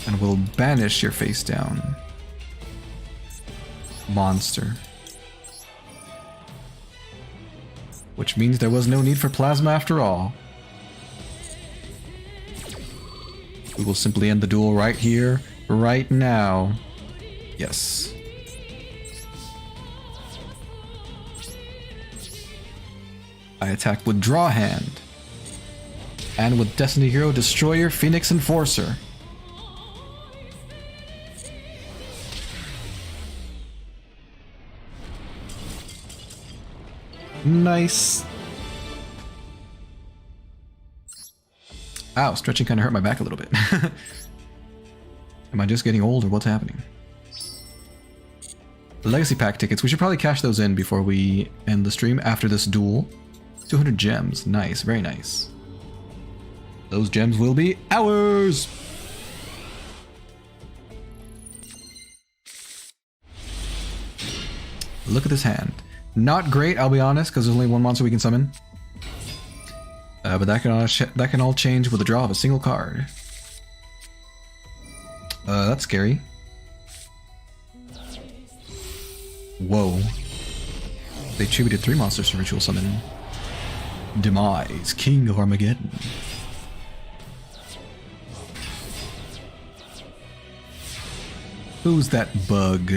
And we'll banish your face down. Monster. Which means there was no need for plasma after all. We will simply end the duel right here, right now. Yes. I attack with Draw Hand. And with Destiny Hero, Destroyer, Phoenix Enforcer. Nice. Ow, stretching kind of hurt my back a little bit. Am I just getting old or what's happening? Legacy pack tickets. We should probably cash those in before we end the stream after this duel. 200 gems. Nice. Very nice. Those gems will be ours! Look at this hand. Not great, I'll be honest, because there's only one monster we can summon. But that can all change with the draw of a single card. That's scary. Whoa. They attributed 3 monsters to Ritual Summon. Demise, King of Armageddon. Who's that bug?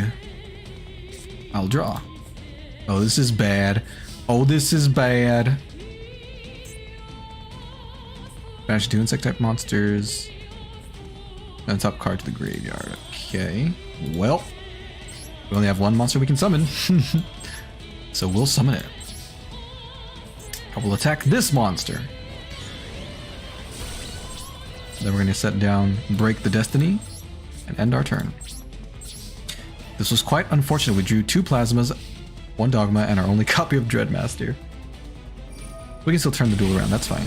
I'll draw. Oh, this is bad. Oh, this is bad. Banish 2 insect-type monsters. And top card to the graveyard. Okay. Well, we only have 1 monster we can summon. So we'll summon it. I will attack this monster. Then we're going to set down Break the Destiny and end our turn. This was quite unfortunate. We drew 2 plasmas, 1 dogma, and our only copy of Dreadmaster. We can still turn the duel around, that's fine.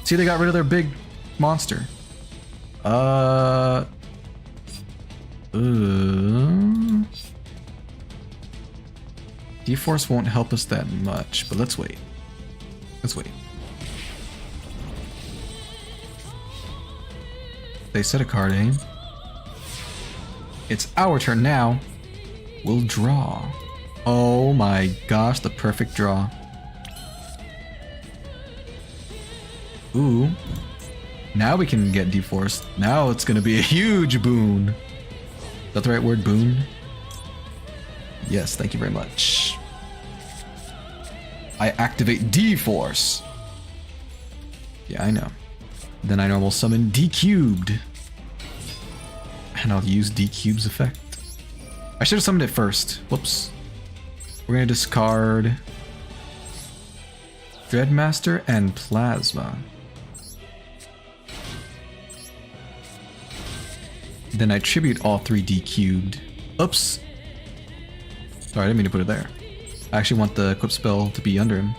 See, they got rid of their big monster. D-Force won't help us that much, but let's wait. Let's wait. They set a card, eh? It's our turn now. We'll draw. Oh my gosh, the perfect draw. Ooh. Now we can get D-Force. Now it's gonna be a huge boon. Is that the right word, boon? Yes, thank you very much. I activate D-Force. Yeah, I know. Then I normal summon D-Cubed. And I'll use D-Cube's effect. I should have summoned it first. Whoops. We're gonna discard Dreadmaster and Plasma. Then I tribute all 3 D-Cubed. Oops. Sorry, I didn't mean to put it there. I actually want the equip spell to be under him.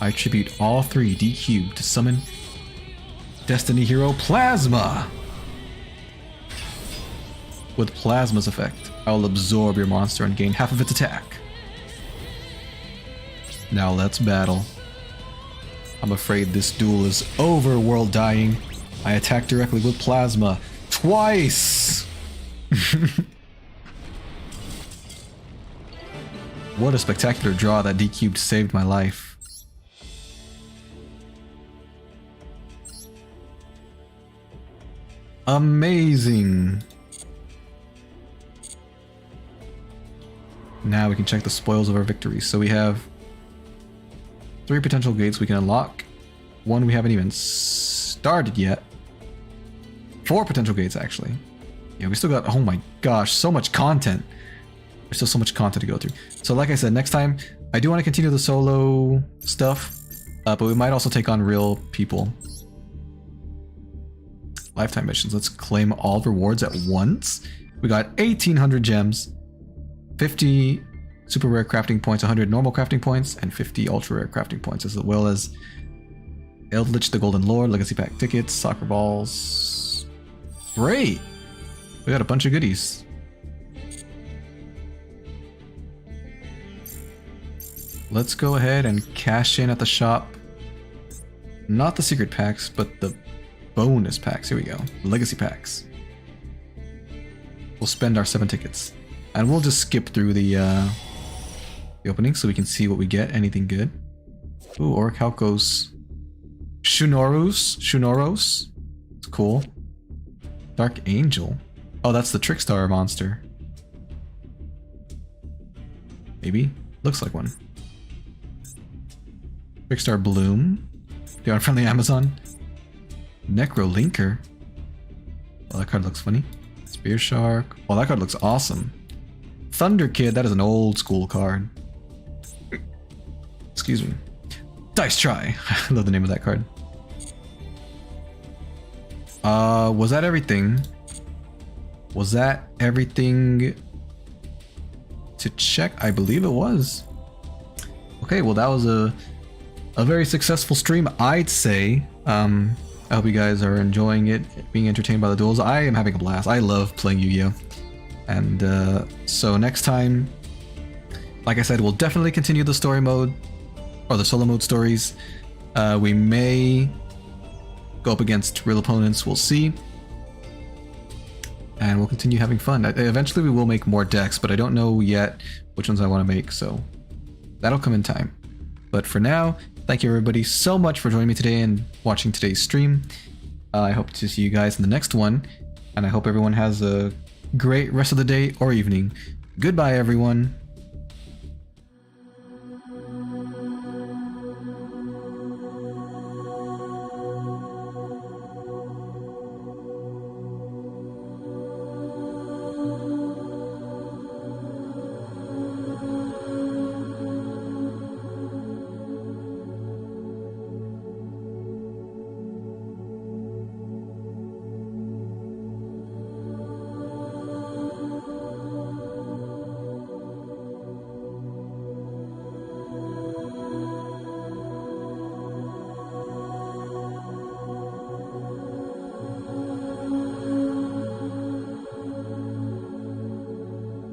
I tribute all 3 D-Cubed to summon Destiny Hero Plasma! With Plasma's effect, I will absorb your monster and gain half of its attack. Now let's battle. I'm afraid this duel is over, World Dying. I attack directly with Plasma. Twice! What a spectacular draw. That D-Cubed saved my life. Amazing! Now we can check the spoils of our victory. So we have 3 potential gates we can unlock. 1 we haven't even started yet. 4 potential gates, actually. Yeah, we still got, oh my gosh, so much content. There's still so much content to go through. So like I said, next time, I do want to continue the solo stuff, but we might also take on real people. Lifetime missions. Let's claim all rewards at once. We got 1,800 gems, 50 super rare crafting points, 100 normal crafting points, and 50 ultra rare crafting points, as well as Eldritch the Golden Lord, Legacy Pack tickets, soccer balls. Great! We got a bunch of goodies. let's go ahead and cash in at the shop. Not the secret packs, but the bonus packs. Here we go. Legacy packs. We'll spend our 7 tickets. And we'll just skip through the opening so we can see what we get. Anything good. Ooh, Orichalcos. Shunoros. It's cool. Dark Angel. Oh, that's the Trickstar monster. Maybe? Looks like one. Trickstar Bloom. The Unfriendly Amazon. Necrolinker. Oh, that card looks funny. Spear Shark. Oh, that card looks awesome. Thunder Kid, that is an old school card. Excuse me. Dice Try. I love the name of that card. Was that everything? Was that everything to check? I believe it was. Okay, well that was a very successful stream, I'd say. I hope you guys are enjoying it, being entertained by the duels. I am having a blast. I love playing Yu-Gi-Oh! And so next time, like I said, we'll definitely continue the story mode, or the solo mode stories. We may go up against real opponents, we'll see. And we'll continue having fun. Eventually we will make more decks, but I don't know yet which ones I want to make, so that'll come in time. But for now, thank you everybody so much for joining me today and watching today's stream. I hope to see you guys in the next one, and I hope everyone has a great rest of the day or evening. Goodbye everyone.